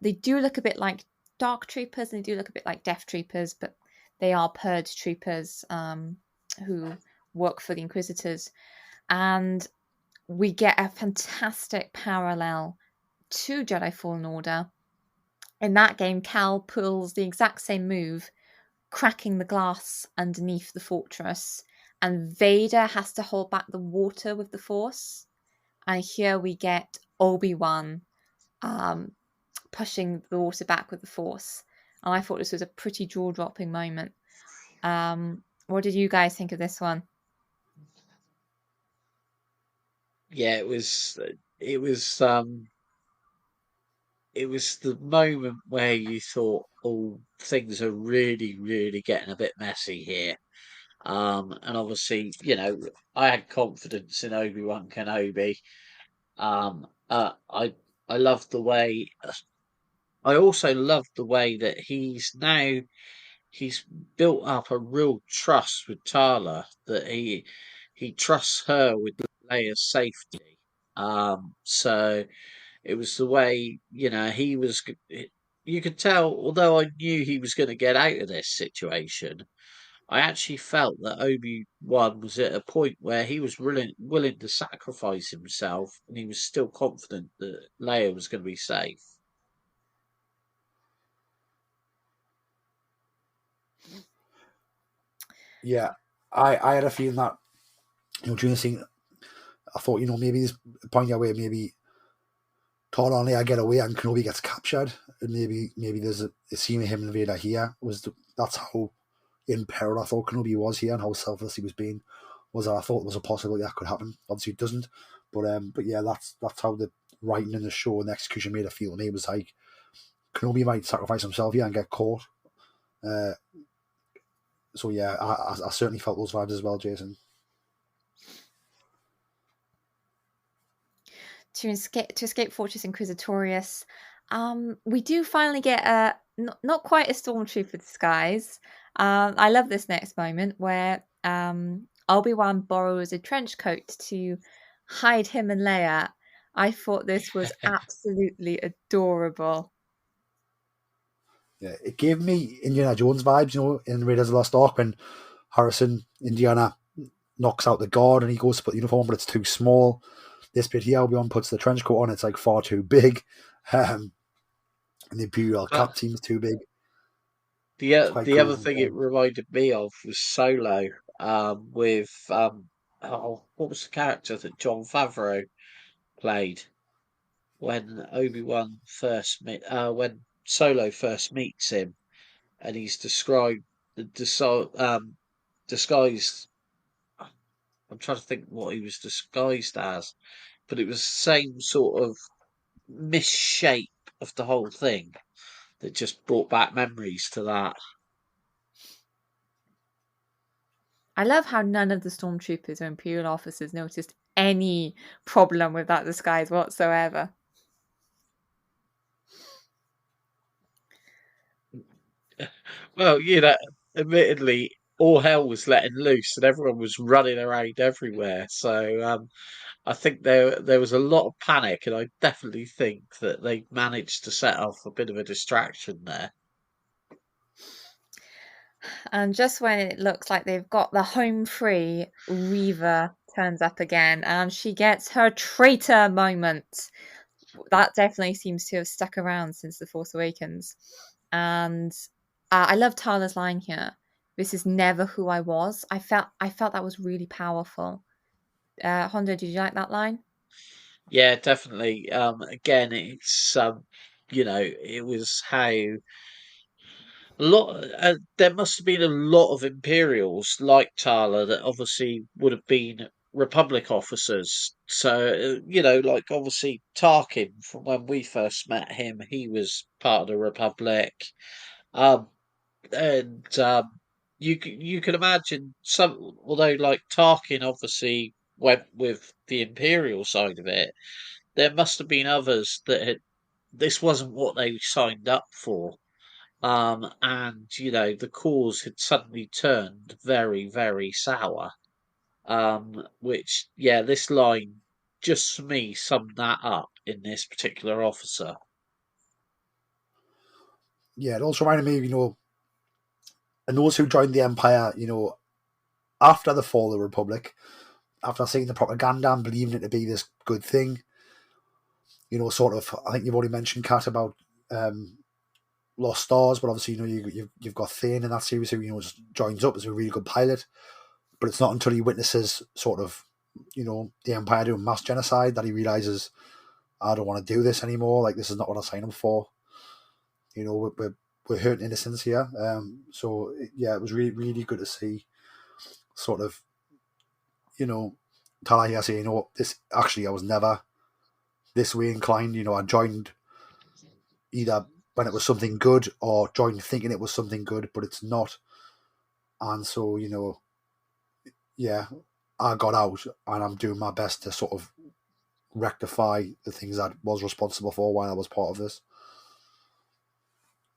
They do look a bit like Dark Troopers, and they do look a bit like Death Troopers, but they are Purge troopers who work for the Inquisitors. And we get a fantastic parallel to Jedi Fallen Order. In that game, Cal pulls the exact same move, cracking the glass underneath the fortress, and Vader has to hold back the water with the Force. And here we get Obi-Wan pushing the water back with the Force. And I thought this was a pretty jaw-dropping moment. What did you guys think of this one? Yeah, it was the moment where you thought, oh, things are really, really getting a bit messy here. And obviously, you know, I had confidence in Obi-Wan Kenobi. I loved the way. I also loved the way that he's built up a real trust with Tala, that he trusts her with Leia's safety. So it was the way, you know, you could tell, although I knew he was going to get out of this situation, I actually felt that Obi-Wan was at a point where he was willing to sacrifice himself, and he was still confident that Leia was going to be safe. Yeah, I had a feeling that, you know, during the scene, I thought, you know, maybe this point where maybe Tala and Leia get away and Kenobi gets captured, and maybe there's a scene of him and Vader here. That's how in peril I thought Kenobi was here, and how selfless he was being. Was that I thought there was a possibility that could happen. Obviously, it doesn't. But yeah, that's how the writing in the show and the execution made it feel to me. It was like Kenobi might sacrifice himself here and get caught. So yeah, I certainly felt those vibes as well, Jason. To escape Fortress Inquisitorius, we do finally get a not quite a stormtrooper disguise. I love this next moment where Obi-Wan borrows a trench coat to hide him and Leia. I thought this was absolutely adorable. Yeah, it gave me Indiana Jones vibes, in Raiders of the Lost Ark when Indiana knocks out the guard and he goes to put the uniform, but it's too small. This bit here, Obi-Wan puts the trench coat on, it's like far too big. And the Imperial cap seems too big. The Cool. other thing it reminded me of was Solo, with what was the character that John Favreau played when when Solo first meets him, and he's described disguised. I'm trying to think what he was disguised as, but it was the same sort of misshape of the whole thing that just brought back memories to that. I love how none of the stormtroopers or Imperial officers noticed any problem with that disguise whatsoever. Well, admittedly, all hell was letting loose and everyone was running around everywhere. So I think there was a lot of panic, and I definitely think that they managed to set off a bit of a distraction there. And just when it looks like they've got the home free, Reva turns up again and she gets her traitor moment. That definitely seems to have stuck around since The Force Awakens. And I love Tala's line here. This is never who I was. I felt that was really powerful. Hondo, did you like that line? Yeah, definitely. Again, it's it was how there must have been a lot of Imperials like Tala that obviously would have been Republic officers. So, like obviously Tarkin, from when we first met him, he was part of the Republic. Um, and you can imagine some, although like Tarkin obviously went with the Imperial side of it, there must have been others that this wasn't what they signed up for. And the cause had suddenly turned very, very sour. Which, yeah, this line just for me summed that up in this particular officer. Yeah, it also reminded me of, and those who joined the Empire, after the fall of the Republic, after seeing the propaganda and believing it to be this good thing, sort of, I think you've already mentioned, Kat, about Lost Stars, but obviously, you've got Thane in that series who, just joins up as a really good pilot, but it's not until he witnesses sort of, the Empire doing mass genocide that he realizes, I don't want to do this anymore, like, this is not what I signed up for. We're hurting innocents here. So yeah, it was really, really good to see sort of, Tala here saying, this actually, I was never this way inclined. I joined either when it was something good or joined thinking it was something good, but it's not. And so, yeah, I got out and I'm doing my best to sort of rectify the things I was responsible for while I was part of this.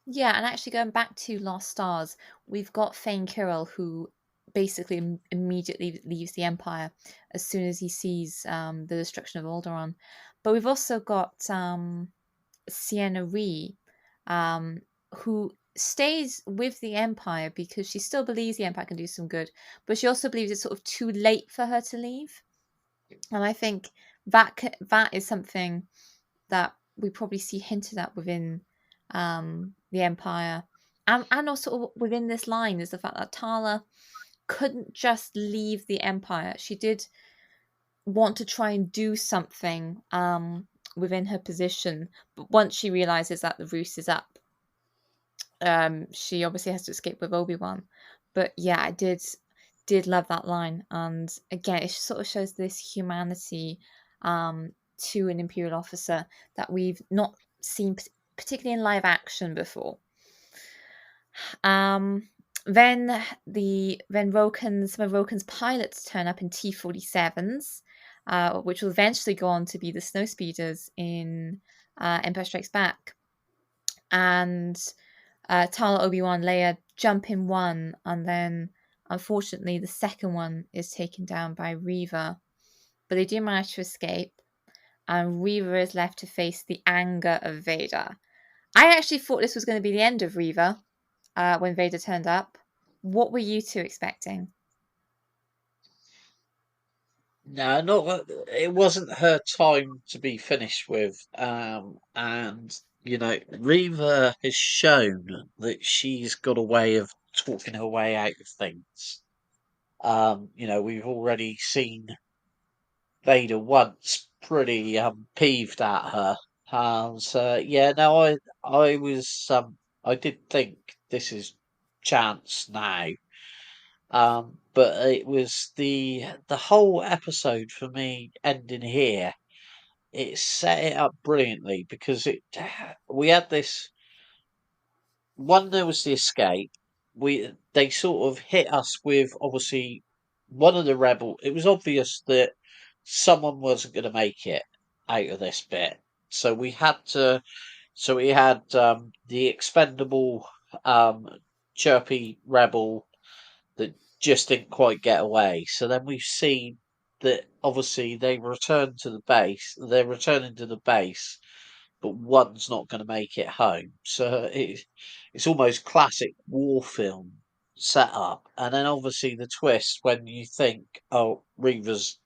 Yeah, and actually going back to Lost Stars, we've got Thane Kyrell who basically immediately leaves the Empire as soon as he sees the destruction of Alderaan. But we've also got Sienna Ree, who stays with the Empire because she still believes the Empire can do some good, but she also believes it's sort of too late for her to leave. And I think that is something that we probably see hinted at within the Empire, and also within this line is the fact that Tala couldn't just leave the Empire. She did want to try and do something within her position, but once she realizes that the roost is up, she obviously has to escape with Obi-Wan. But yeah, I did love that line, and again, it sort of shows this humanity to an Imperial officer that we've not seen particularly in live action before. Then some of Roken's pilots turn up in T-47s, which will eventually go on to be the snowspeeders in Empire Strikes Back. And Tala, Obi-Wan, Leia jump in one, and then unfortunately the second one is taken down by Reva. But they do manage to escape, and Reva is left to face the anger of Vader. I actually thought this was going to be the end of Reva when Vader turned up. What were you two expecting? No, not it wasn't her time to be finished with. And Reva has shown that she's got a way of talking her way out of things. We've already seen Vader once pretty peeved at her. So yeah, no, I did think this is chance now. But it was the whole episode for me ending here. It set it up brilliantly because we had this one. There was the escape. They sort of hit us with obviously one of the rebel. It was obvious that someone wasn't going to make it out of this bit, so we had to. So we had the expendable chirpy rebel that just didn't quite get away. So then we've seen that obviously they return to the base. They're returning to the base, but one's not going to make it home. So it's almost classic war film setup. And then obviously the twist when you think, oh, Reva's,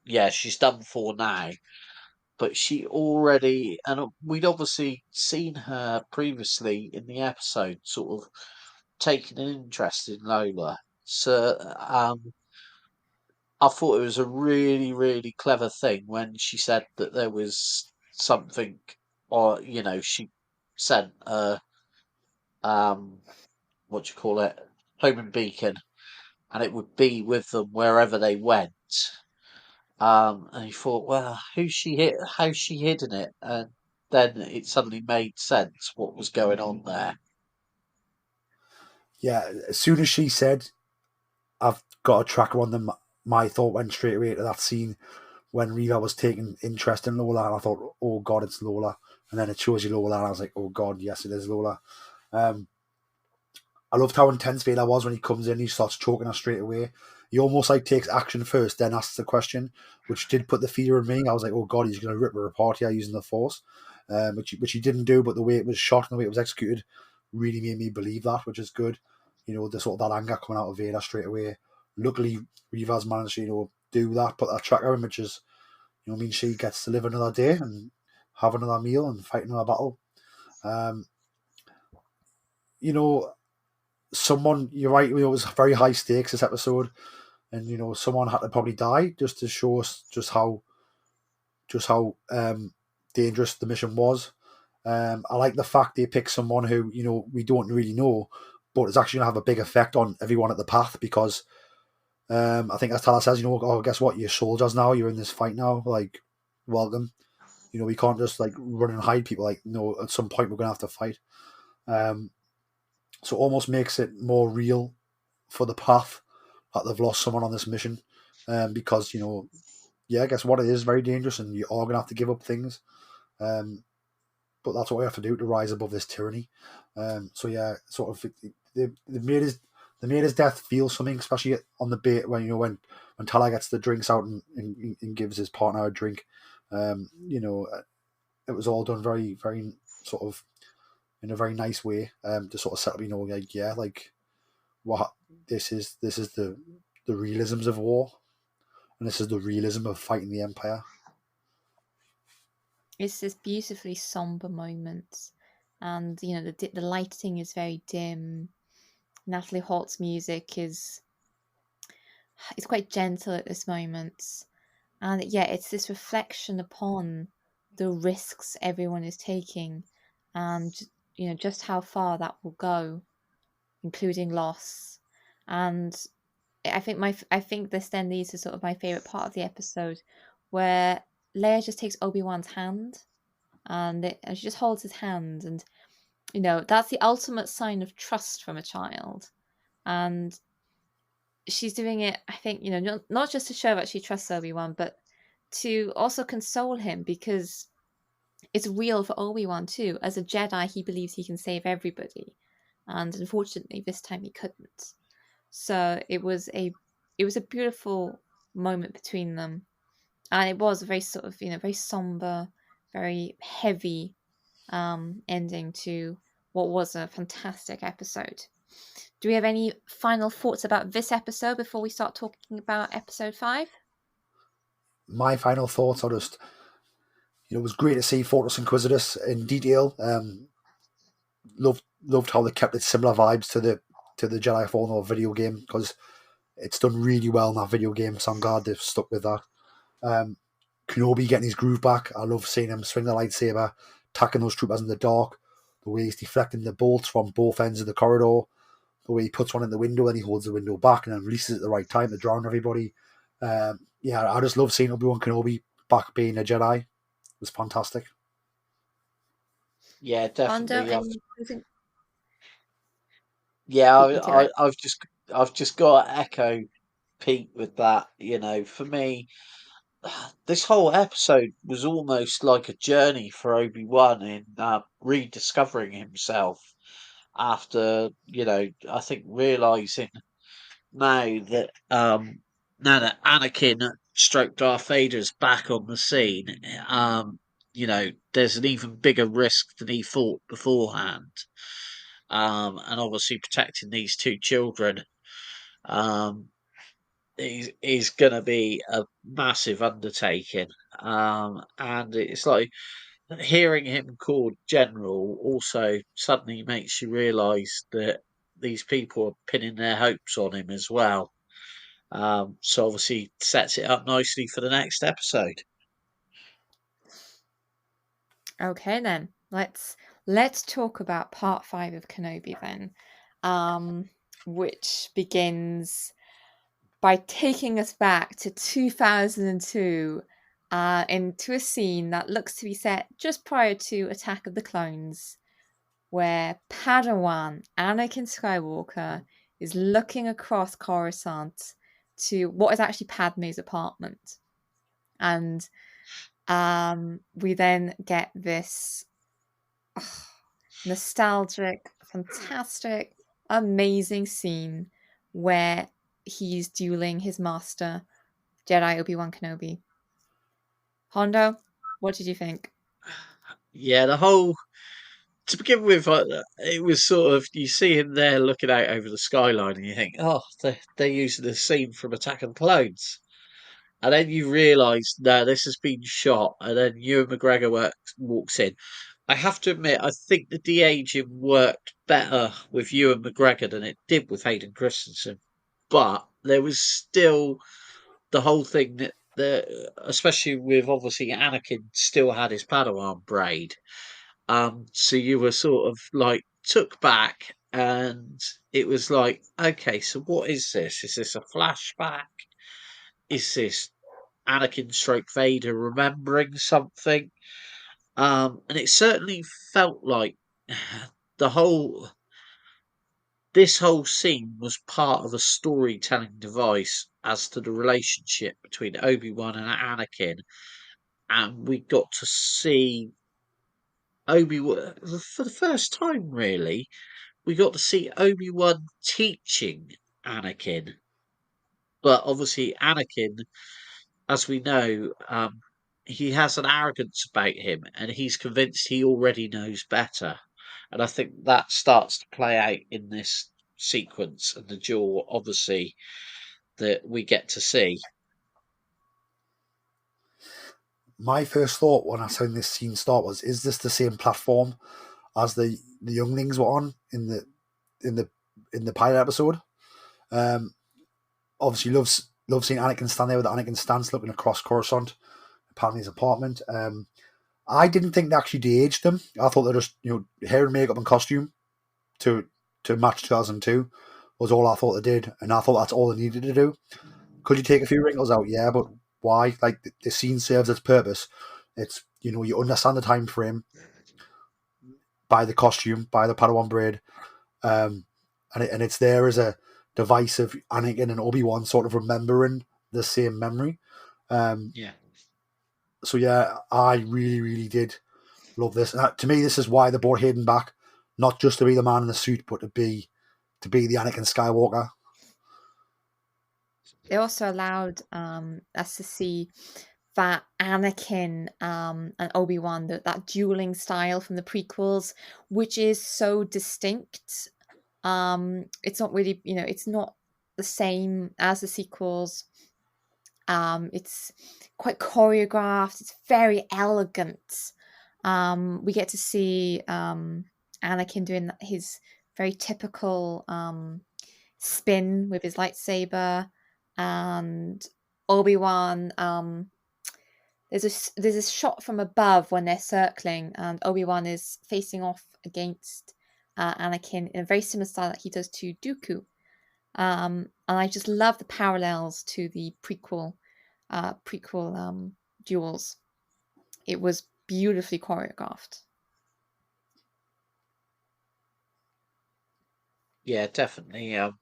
yeah, she's done for now. But she already, and we'd obviously seen her previously in the episode, sort of taking an interest in Lola. So I thought it was a really, really clever thing when she said that there was something, or she sent a what do you call it, homing beacon, and it would be with them wherever they went. And he thought, well, how's she hidden it? And then it suddenly made sense what was going on there. Yeah, as soon as she said, I've got a tracker on them, my thought went straight away to that scene when Reva was taking interest in Lola, and I thought, oh God, it's Lola. And then it shows you Lola, and I was like, oh God, yes, it is Lola. I loved how intense Vader was when he comes in, he starts choking her straight away. He almost like takes action first, then asks the question, which did put the fear in me. I was like, oh God, he's going to rip her apart here using the Force, which he didn't do, but the way it was shot and the way it was executed really made me believe that, which is good. The sort of that anger coming out of Vader straight away. Luckily, Reva's managed to, do that, put that tracker in, which is, means she gets to live another day and have another meal and fight another battle. Someone, you're right, it was very high stakes this episode, and someone had to probably die just to show us just how dangerous the mission was. I like the fact they picked someone who we don't really know, but it's actually gonna have a big effect on everyone at the path because I think as Tala says, oh, guess what? You're soldiers now. You're in this fight now. Like, welcome. We can't just like run and hide people. Like, no, at some point we're gonna have to fight. So it almost makes it more real for the path that they've lost someone on this mission, because I guess what it is very dangerous, and you are gonna have to give up things. But that's what we have to do to rise above this tyranny. So yeah, sort of they made his death feel something, especially on the bait when when Tala gets the drinks out and gives his partner a drink. It was all done very, very sort of in a very nice way, to sort of set up, what this is the realisms of war, and this is the realism of fighting the Empire. It's this beautifully somber moment, and the lighting is very dim. Natalie Holt's music is quite gentle at this moment, and yeah, it's this reflection upon the risks everyone is taking, and just how far that will go, including loss. And I think this then leads to sort of my favorite part of the episode, where Leia just takes Obi-Wan's hand, and she just holds his hand, and that's the ultimate sign of trust from a child. And she's doing it, I think, not just to show that she trusts Obi-Wan, but to also console him, because it's real for Obi-Wan too. As a Jedi, he believes he can save everybody. and unfortunately this time he couldn't. So it was a beautiful moment between them, and it was a very sort of very somber, very heavy ending to what was a fantastic episode. Do we have any final thoughts about this episode before we start talking about episode 5? My final thoughts are just, it was great to see Fortress Inquisitus in detail. Loved how they kept it similar vibes to the Jedi Fallen Order video game, because it's done really well in that video game, so I'm glad they've stuck with that. Kenobi getting his groove back. I love seeing him swing the lightsaber, attacking those troopers in the dark, the way he's deflecting the bolts from both ends of the corridor, the way he puts one in the window and he holds the window back and then releases it at the right time to drown everybody. I just love seeing Obi-Wan Kenobi back being a Jedi. It was fantastic. Yeah, definitely. Hondo, I've just got to echo Pete with that. For me, this whole episode was almost like a journey for Obi-Wan in rediscovering himself after, I think realizing now that Anakin stroke Darth Vader's back on the scene, there's an even bigger risk than he thought beforehand. And obviously protecting these two children is going to be a massive undertaking. And it's like hearing him called General also suddenly makes you realise that these people are pinning their hopes on him as well. So obviously sets it up nicely for the next episode. Okay then, let's talk about part 5 of Kenobi then, which begins by taking us back to 2002, into a scene that looks to be set just prior to Attack of the Clones, where Padawan Anakin Skywalker is looking across Coruscant to what is actually Padme's apartment, and we then get this nostalgic, fantastic, amazing scene where he's dueling his master, Jedi Obi-Wan Kenobi. Hondo, what did you think? Yeah, to begin with, it was sort of, you see him there looking out over the skyline and you think, oh, they're using the scene from Attack of the Clones. And then you realise, no, this has been shot. And then Ewan McGregor walks in. I have to admit, I think the de-aging worked better with Ewan McGregor than it did with Hayden Christensen. But there was still the whole thing especially with obviously Anakin still had his Padawan braid. So you were sort of like took back, and it was like, okay, so what is this? Is this a flashback? Is this Anakin stroke Vader remembering something? And it certainly felt like the whole this whole scene was part of a storytelling device as to the relationship between Obi-Wan and Anakin, and we got to see Obi-Wan for the first time, really. We got to see Obi-Wan teaching Anakin, but obviously Anakin, as we know, he has an arrogance about him, and he's convinced he already knows better. And I think that starts to play out in this sequence and the duel, obviously, that we get to see. My first thought when I saw this scene start was, is this the same platform as the younglings were on in the pilot episode? Obviously love seeing Anakin stand there with the Anakin stance looking across Coruscant, apparently his apartment. I didn't think they actually de-aged them. I thought they just, hair and makeup and costume to match 2002 was all I thought they did, and I thought that's all they needed to do. Could you take a few wrinkles out? Yeah, but why? Like, the scene serves its purpose. It's, you understand the time frame by the costume, by the Padawan braid, and it's there as a device of Anakin and Obi-Wan sort of remembering the same memory. Yeah. So yeah, I really, really did love this. And to me, this is why they brought Hayden back. not just to be the man in the suit, but to be the Anakin Skywalker. It also allowed us to see that Anakin and Obi-Wan, that dueling style from the prequels, which is so distinct. It's not really, it's not the same as the sequels. It's quite choreographed. It's very elegant. We get to see Anakin doing his very typical spin with his lightsaber, and Obi-Wan. There's a shot from above when they're circling, and Obi-Wan is facing off against Anakin in a very similar style that he does to Dooku. And I just love the parallels to the prequel duels. It was beautifully choreographed. Yeah, definitely. And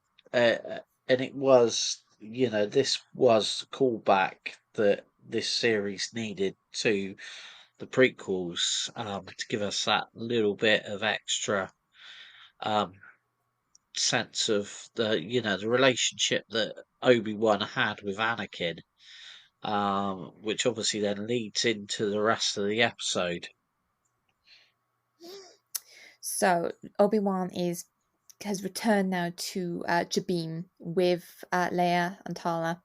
it was, this was the callback that this series needed to the prequels, to give us that little bit of extra um, sense of the relationship that Obi-Wan had with Anakin, which obviously then leads into the rest of the episode. So Obi-Wan has returned now to Jabim with Leia and Tala,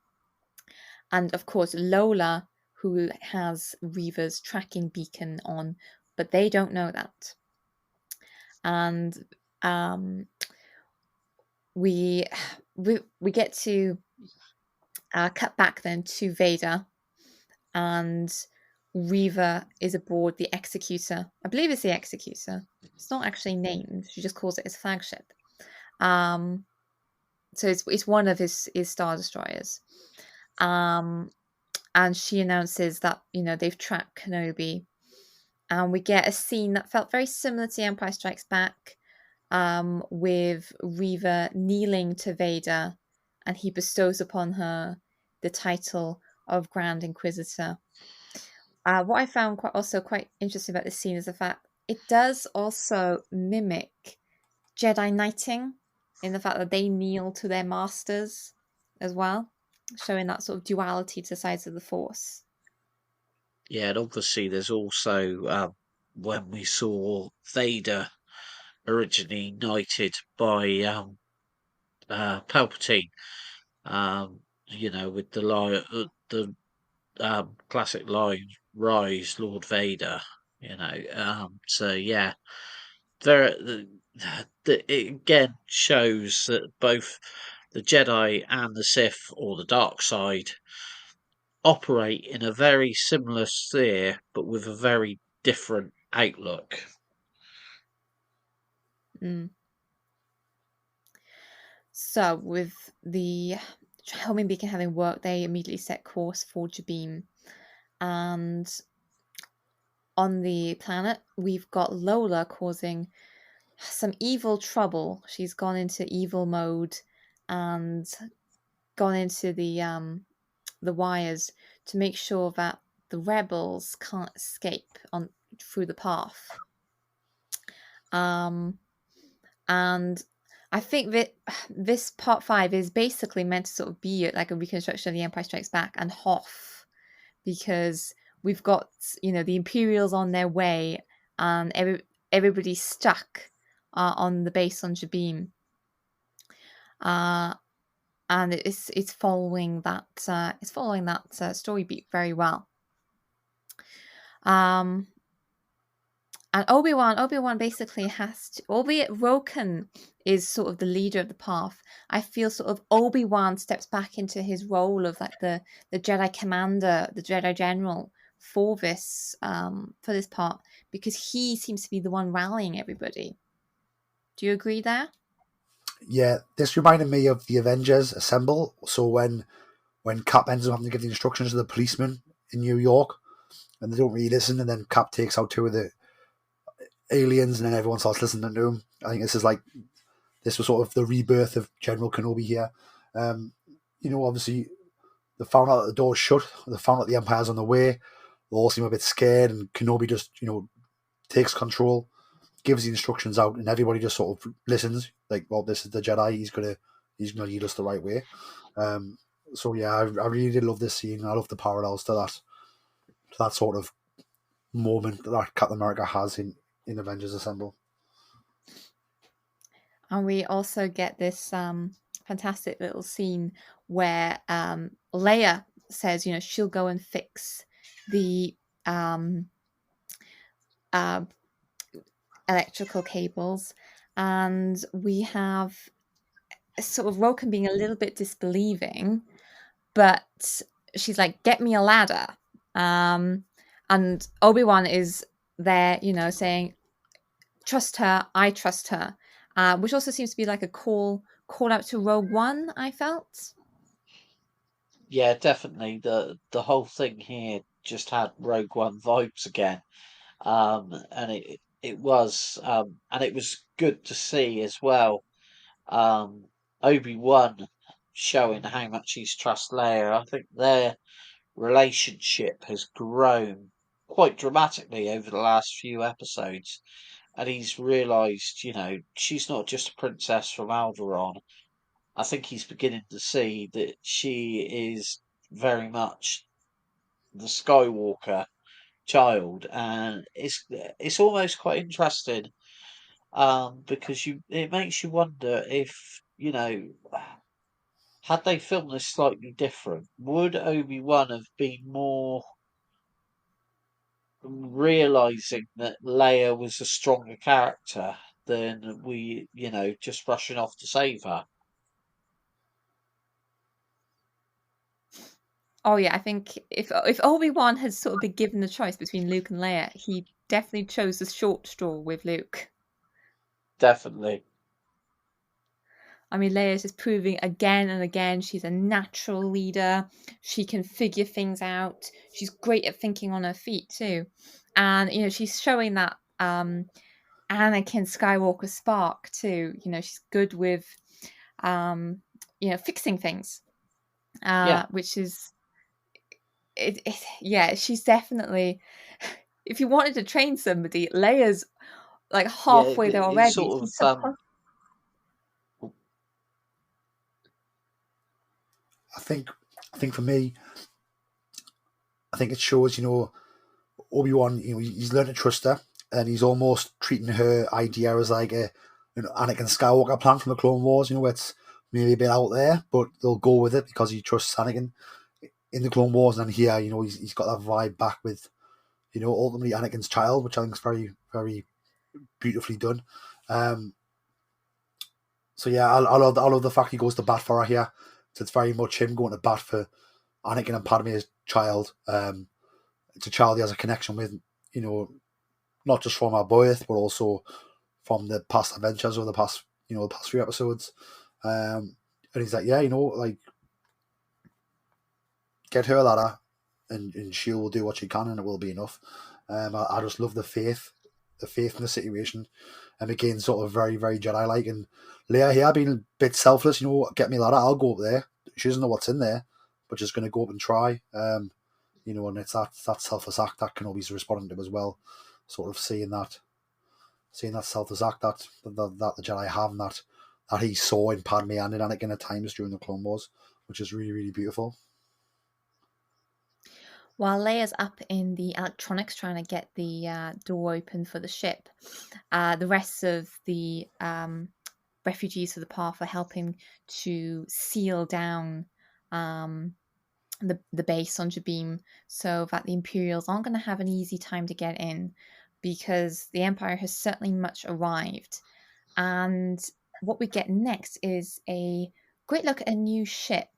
and of course Lola, who has Reva's tracking beacon on, but they don't know that. And we get to cut back then to Vader, and Reva is aboard the Executor. I believe it's the Executor. It's not actually named. She just calls it his flagship. So it's one of his Star Destroyers. And she announces that, they've tracked Kenobi. And we get a scene that felt very similar to Empire Strikes Back, with Reva kneeling to Vader, and he bestows upon her the title of Grand Inquisitor. What I found quite interesting about this scene is the fact it does also mimic Jedi knighting, in the fact that they kneel to their masters as well, showing that sort of duality to sides of the Force. Yeah, and obviously there's also when we saw Vader originally knighted by Palpatine, with the classic line, "Rise, Lord Vader." So yeah, it again shows that both the Jedi and the Sith, or the dark side, operate in a very similar sphere, but with a very different outlook. So with the homing beacon having worked, they immediately set course for Jabim. And on the planet, we've got Lola causing some evil trouble. She's gone into evil mode and gone into the wires to make sure that the rebels can't escape through the path. And I think that this part 5 is basically meant to sort of be like a reconstruction of The Empire Strikes Back and Hoth, because we've got the Imperials on their way, and everybody's stuck on the base on Jabim, and it's following that story beat very well. And Obi-Wan basically has to, albeit Roken is sort of the leader of the path, I feel sort of Obi-Wan steps back into his role of like the Jedi commander, the Jedi general for this part, because he seems to be the one rallying everybody. Do you agree there? Yeah, this reminded me of the Avengers Assemble. So when Cap ends up having to give the instructions to the policemen in New York, and they don't really listen, and then Cap takes out 2 of the aliens, and then everyone starts listening to him. I think this was sort of the rebirth of General Kenobi here. Obviously, they found out that the door's shut. They found out the Empire's on the way. They all seem a bit scared, and Kenobi just, takes control. gives the instructions out, and everybody just sort of listens. Like, well, this is the Jedi. He's gonna lead us the right way. So yeah, I really did love this scene. I love the parallels to that sort of moment that Captain America has in Avengers Assemble. And we also get this fantastic little scene where Leia says, she'll go and fix the electrical cables, and we have sort of Roken being a little bit disbelieving, but she's like, "Get me a ladder," and Obi-Wan is there, saying, "Trust her, I trust her," which also seems to be like a call out to Rogue One, I felt. Yeah, definitely. The whole thing here just had Rogue One vibes again. And it was and it was good to see as well. Obi-Wan showing how much he's trust Leia. I think their relationship has grown quite dramatically over the last few episodes, and he's realised, she's not just a princess from Alderaan. I think he's beginning to see that she is very much the Skywalker child, and it's almost quite interesting, because it makes you wonder if, had they filmed this slightly different, would Obi-Wan have been more realizing that Leia was a stronger character than we, just rushing off to save her? Oh yeah, I think if Obi-Wan had sort of been given the choice between Luke and Leia, he definitely chose the short straw with Luke. Definitely. I mean, Leia's just proving again and again she's a natural leader. She can figure things out. She's great at thinking on her feet too. And, she's showing that Anakin Skywalker spark too. She's good with, fixing things, Yeah. which is, yeah, she's definitely, if you wanted to train somebody, Leia's like Yeah, halfway there it's already. sort She's of I think for me, I think it shows, Obi-Wan, he's learned to trust her, and he's almost treating her idea as like a Anakin Skywalker plan from the Clone Wars. It's maybe a bit out there, but they'll go with it because he trusts Anakin in the Clone Wars. And here, he's got that vibe back with, ultimately Anakin's child, which I think is very, very beautifully done. So yeah, I love the fact he goes to bat for her here. So it's very much him going to bat for Anakin and Padme's child. It's a child he has a connection with, not just from our birth, but also from the past adventures of the past few episodes. And he's like, yeah, like, get her a ladder, and she will do what she can, and it will be enough. I just love the faith in the situation, and again, sort of very, very Jedi-like. And Leia here being a bit selfless, get me a ladder, I'll go up there. She doesn't know what's in there, but just going to go up and try. And it's that selfless act that Kenobi's responding to as well, sort of seeing that selfless act that the Jedi have, and that he saw in Padme and in Anakin at times during the Clone Wars, which is really, really beautiful. While Leia's up in the electronics trying to get the door open for the ship, the rest of the refugees of the path are helping to seal down the base on Jabim, so that the Imperials aren't going to have an easy time to get in, because the Empire has certainly much arrived. And what we get next is a great look at a new ship,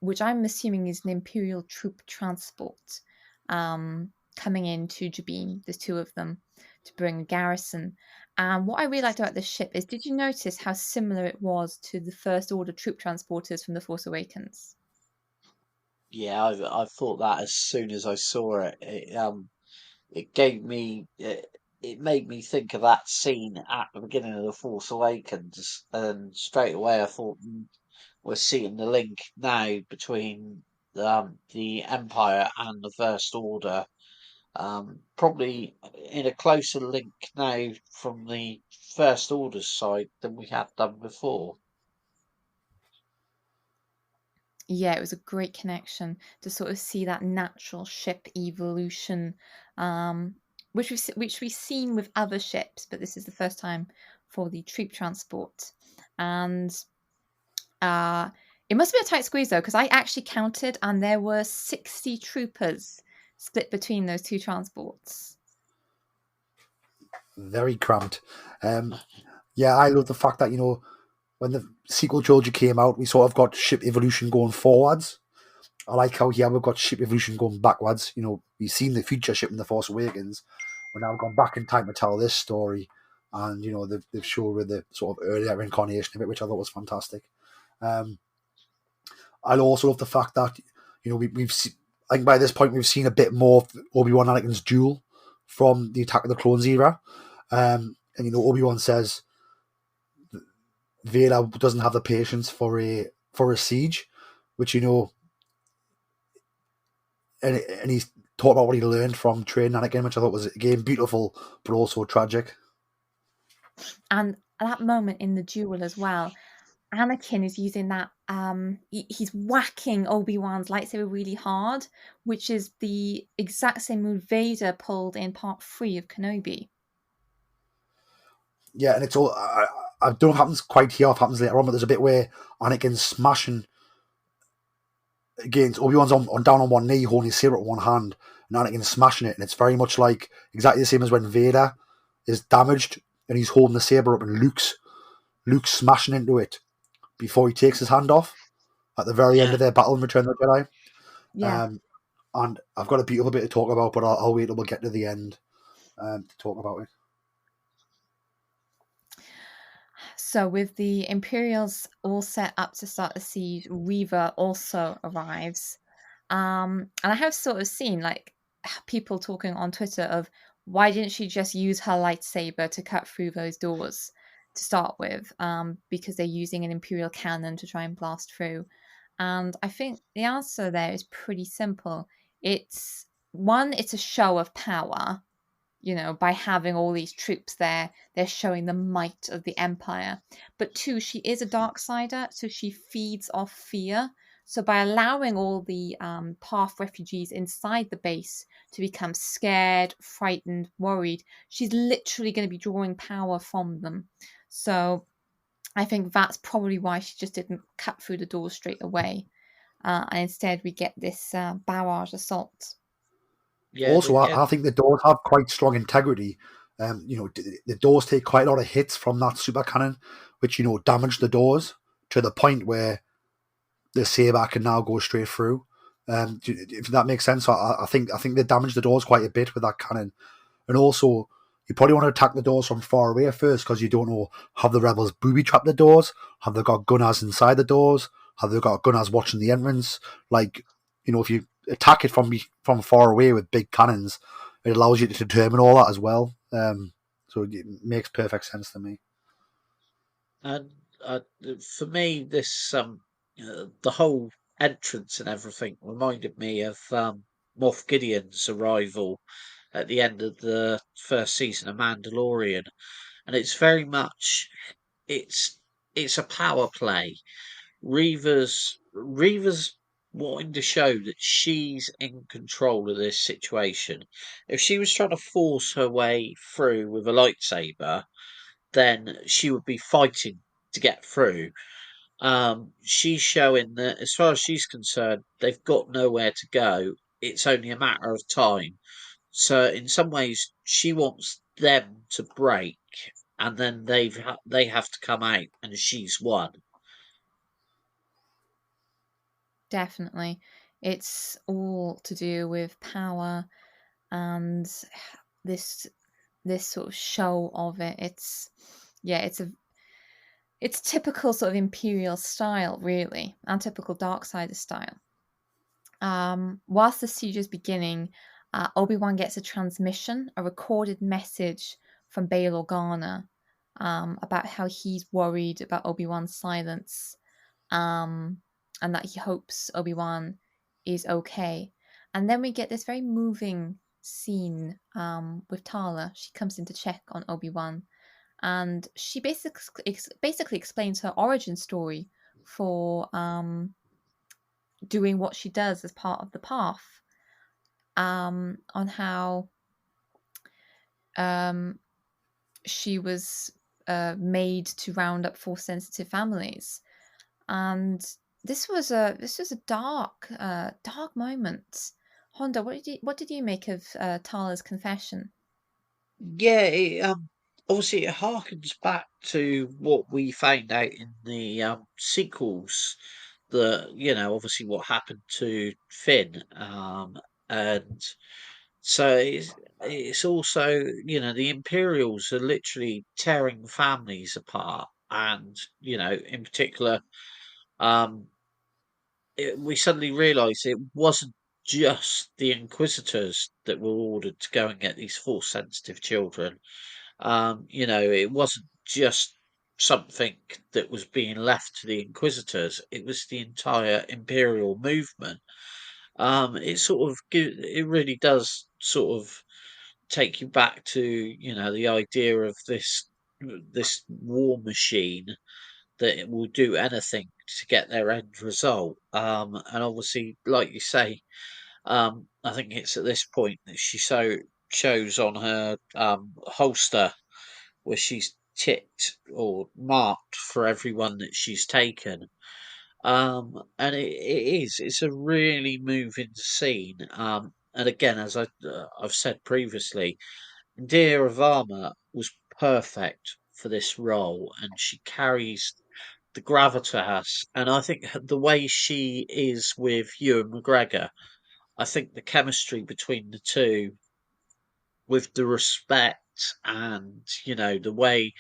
which I'm assuming is an Imperial troop transport, coming into Jabim. There's two of them to bring a garrison. And what I really liked about this ship is, did you notice how similar it was to the First Order troop transporters from The Force Awakens? Yeah, I thought that as soon as I saw it. It gave me it made me think of that scene at the beginning of The Force Awakens, and straight away I thought, we're seeing the link now between the Empire and the First Order. Probably in a closer link now from the First Order's side than we had done before. Yeah, it was a great connection to sort of see that natural ship evolution, which we've seen with other ships, but this is the first time for the troop transport. And it must be a tight squeeze though, because I actually counted, and there were 60 troopers split between those two transports. Very cramped. Yeah, I love the fact that, when the sequel trilogy came out, we sort of got ship evolution going forwards. I like how here we've got ship evolution going backwards. We've seen the future ship in The Force Awakens. We're now gone back in time to tell this story. And, they've shown with the sort of earlier incarnation of it, which I thought was fantastic. I also love the fact that, we've seen, I think by this point we've seen a bit more of Obi-Wan Anakin's duel from the Attack of the Clones era. And, Obi-Wan says Vader doesn't have the patience for a siege, which, and he's talked about what he learned from training Anakin, which I thought was, again, beautiful, but also tragic. And that moment in the duel as well, Anakin is using that, he's whacking Obi-Wan's lightsaber really hard, which is the exact same move Vader pulled in part 3 of Kenobi. Yeah, and it's all, I don't know if it happens quite here, if it happens later on, but there's a bit where Anakin's smashing against Obi-Wan's on down on one knee, holding his saber with one hand, and Anakin's smashing it, and it's very much like exactly the same as when Vader is damaged and he's holding the saber up, and Luke's smashing into it before he takes his hand off at the very end of their battle in Return of the Jedi. Yeah. And I've got a beautiful bit to talk about, but I'll wait till we get to the end to talk about it. So with the Imperials all set up to start the siege, Reva also arrives. And I have sort of seen like people talking on Twitter of why didn't she just use her lightsaber to cut through those doors to start with? Because they're using an Imperial cannon to try and blast through. And I think the answer there is pretty simple. It's a show of power. By having all these troops there, they're showing the might of the Empire. But 2, she is a Darksider, so she feeds off fear. So by allowing all the Path refugees inside the base to become scared, frightened, worried, she's literally going to be drawing power from them. So I think that's probably why she just didn't cut through the door straight away. And instead we get this barrage assault. Yeah, also, I think the doors have quite strong integrity. The doors take quite a lot of hits from that super cannon, which, damage the doors to the point where the saber can now go straight through. If that makes sense, I think they damage the doors quite a bit with that cannon. And also, you probably want to attack the doors from far away first, because you don't know, have the rebels booby trapped the doors? Have they got gunners inside the doors? Have they got gunners watching the entrance? Like, if you attack it from far away with big cannons, it allows you to determine all that as well. So it makes perfect sense to me. And for me, this the whole entrance and everything reminded me of Moff Gideon's arrival at the end of the first season of Mandalorian, and it's very much it's a power play. Reva's wanting to show that she's in control of this situation. If she was trying to force her way through with a lightsaber, then she would be fighting to get through. She's showing that, as far as she's concerned, they've got nowhere to go. It's only a matter of time. So, in some ways, she wants them to break, and then they have to come out, and she's won. Definitely. It's all to do with power and this sort of show of it. It's typical sort of Imperial style, really, and typical Darksider style. Whilst the siege is beginning, Obi-Wan gets a recorded message from Bail Organa about how he's worried about Obi-Wan's silence. And that he hopes Obi-Wan is okay. And then we get this very moving scene with Tala. She comes in to check on Obi-Wan, and she basically explains her origin story for doing what she does as part of the path, on how she was made to round up Force sensitive families, and this was a dark moment. Honda, what did you make of Tala's confession? Yeah, obviously it harkens back to what we found out in the sequels. That obviously what happened to Finn, and so it's also the Imperials are literally tearing families apart, and in particular, um, we suddenly realised it wasn't just the Inquisitors that were ordered to go and get these Force sensitive children. It wasn't just something that was being left to the Inquisitors, it was the entire Imperial movement. It really does sort of take you back to, the idea of this war machine that it will do anything to get their end result. And obviously, like you say, I think it's at this point that she shows on her holster where she's ticked or marked for everyone that she's taken. And it's a really moving scene. And again, as I've said previously, Dear Ravama was perfect for this role, and she carries the gravitas. And I think the way she is with Ewan McGregor, I think the chemistry between the two, with the respect and the way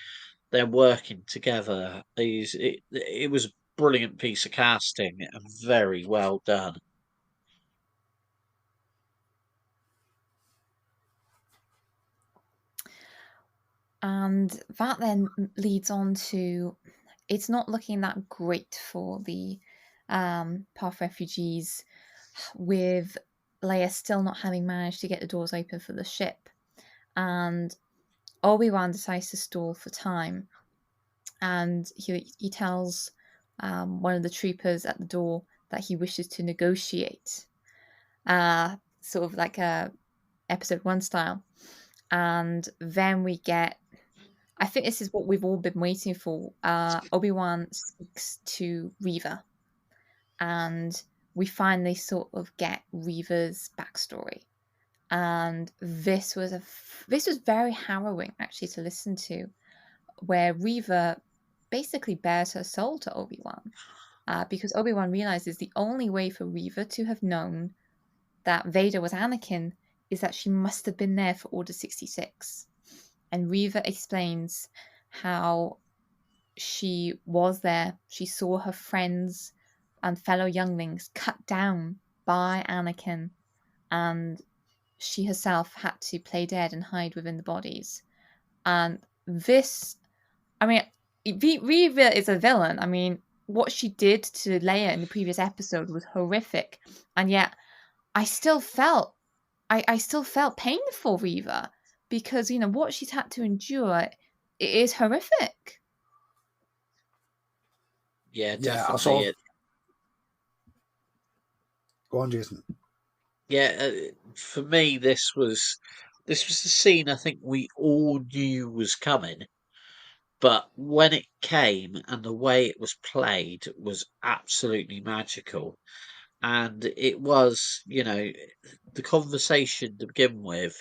they're working together, it was a brilliant piece of casting and very well done. And that then leads on to, it's not looking that great for the Path refugees, with Leia still not having managed to get the doors open for the ship. And Obi-Wan decides to stall for time, and he tells one of the troopers at the door that he wishes to negotiate, sort of like a episode 1 style. And then we get, I think this is what we've all been waiting for. Obi-Wan speaks to Reva, and we finally sort of get Reva's backstory. And this was very harrowing, actually, to listen to, where Reva basically bears her soul to Obi-Wan, because Obi-Wan realizes the only way for Reva to have known that Vader was Anakin is that she must have been there for Order 66. And Reva explains how she was there. She saw her friends and fellow younglings cut down by Anakin, and she herself had to play dead and hide within the bodies. And this, I mean, Reva is a villain. I mean, what she did to Leia in the previous episode was horrific, and yet I still felt pain for Reva, because what she's had to endure, it is horrific. Yeah, Yeah, definitely. Go on, Jason. Yeah, for me, this was the scene I think we all knew was coming, but when it came and the way it was played was absolutely magical. And it was, the conversation to begin with.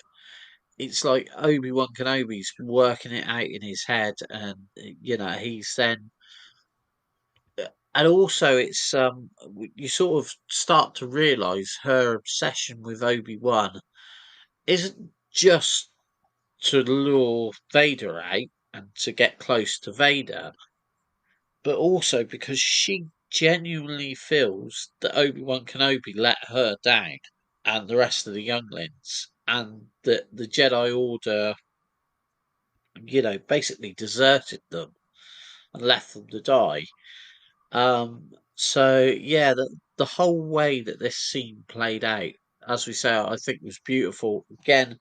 It's like Obi-Wan Kenobi's working it out in his head, and he's then, and also it's you sort of start to realize her obsession with Obi-Wan isn't just to lure Vader out and to get close to Vader, but also because she genuinely feels that Obi-Wan Kenobi let her down and the rest of the younglings, and that the Jedi Order, basically deserted them and left them to die. So yeah, the whole way that this scene played out, as we say, I think was beautiful. Again,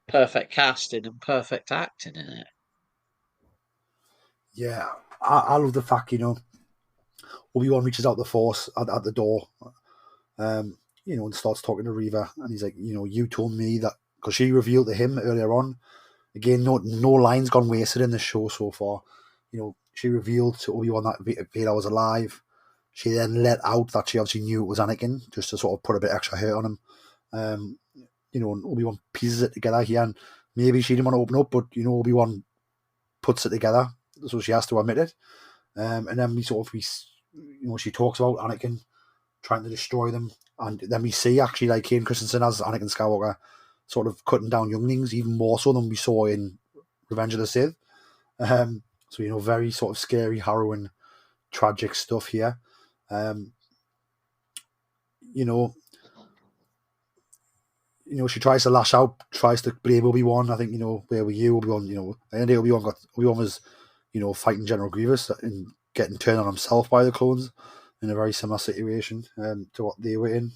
perfect casting and perfect acting in it. Yeah, I love the fact, Obi-Wan reaches out the Force at the door, and starts talking to Reva, and he's like, you told me that, because she revealed to him earlier on. Again, no lines gone wasted in the show so far. She revealed to Obi-Wan that Vader was alive. She then let out that she obviously knew it was Anakin, just to sort of put a bit extra hurt on him. And Obi-Wan pieces it together here, and maybe she didn't want to open up, but Obi-Wan puts it together, so she has to admit it. And then she talks about Anakin trying to destroy them, and then we see actually like Hayden Christensen as Anakin Skywalker sort of cutting down younglings even more so than we saw in Revenge of the Sith. So very sort of scary, harrowing, tragic stuff here. She tries to lash out, tries to blame Obi-Wan. I think, where were you, Obi-Wan? And then Obi-Wan was, fighting General Grievous and getting turned on himself by the clones in a very similar situation to what they were in.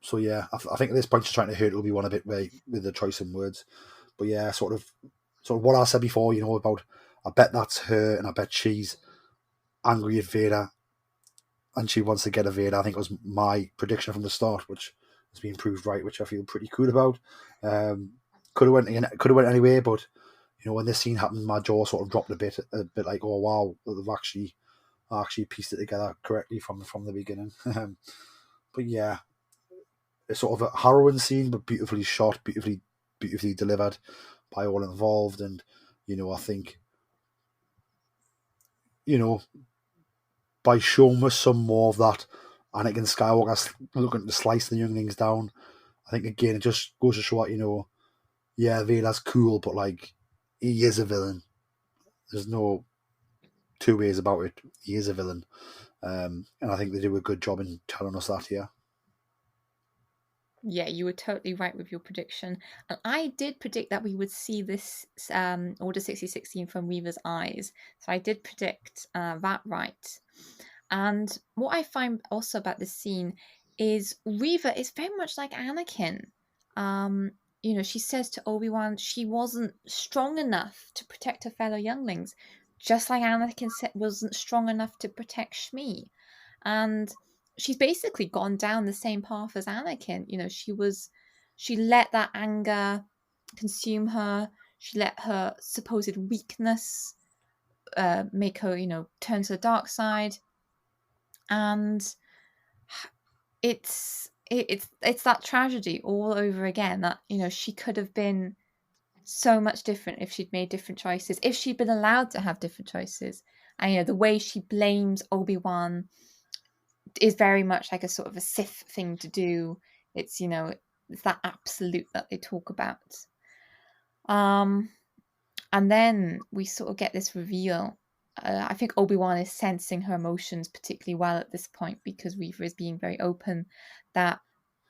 So yeah, I think at this point she's trying to hurt Obi-Wan a bit with the choice in words. But yeah, sort of what I said before, about I bet that's her, and I bet she's angry at Vader, and she wants to get a Vader. I think it was my prediction from the start, which has been proved right, which I feel pretty cool about. Could have went anyway, but when this scene happened, my jaw sort of dropped a bit like, oh wow, they've actually pieced it together correctly from the beginning. But yeah, it's sort of a harrowing scene, but beautifully shot, beautifully delivered by all involved. And I think by showing us some more of that Anakin Skywalker looking to slice the younglings down, I think again it just goes to show that yeah, Vader's cool, but like he is a villain. There's no two ways about it. He is a villain, and I think they do a good job in telling us that here. Yeah, you were totally right with your prediction. And I did predict that we would see this Order 6016 from Reva's eyes. So I did predict that right. And what I find also about this scene is Reva is very much like Anakin. She says to Obi-Wan she wasn't strong enough to protect her fellow younglings, just like Anakin wasn't strong enough to protect Shmi. And she's basically gone down the same path as Anakin. She let that anger consume her. She let her supposed weakness make her, turn to the dark side. And it's that tragedy all over again that, she could have been so much different if she'd made different choices, if she'd been allowed to have different choices. And, the way she blames Obi-Wan is very much like a sort of a Sith thing to do. It's it's that absolute that they talk about. And then we sort of get this reveal. I think Obi-Wan is sensing her emotions particularly well at this point, because Reva is being very open that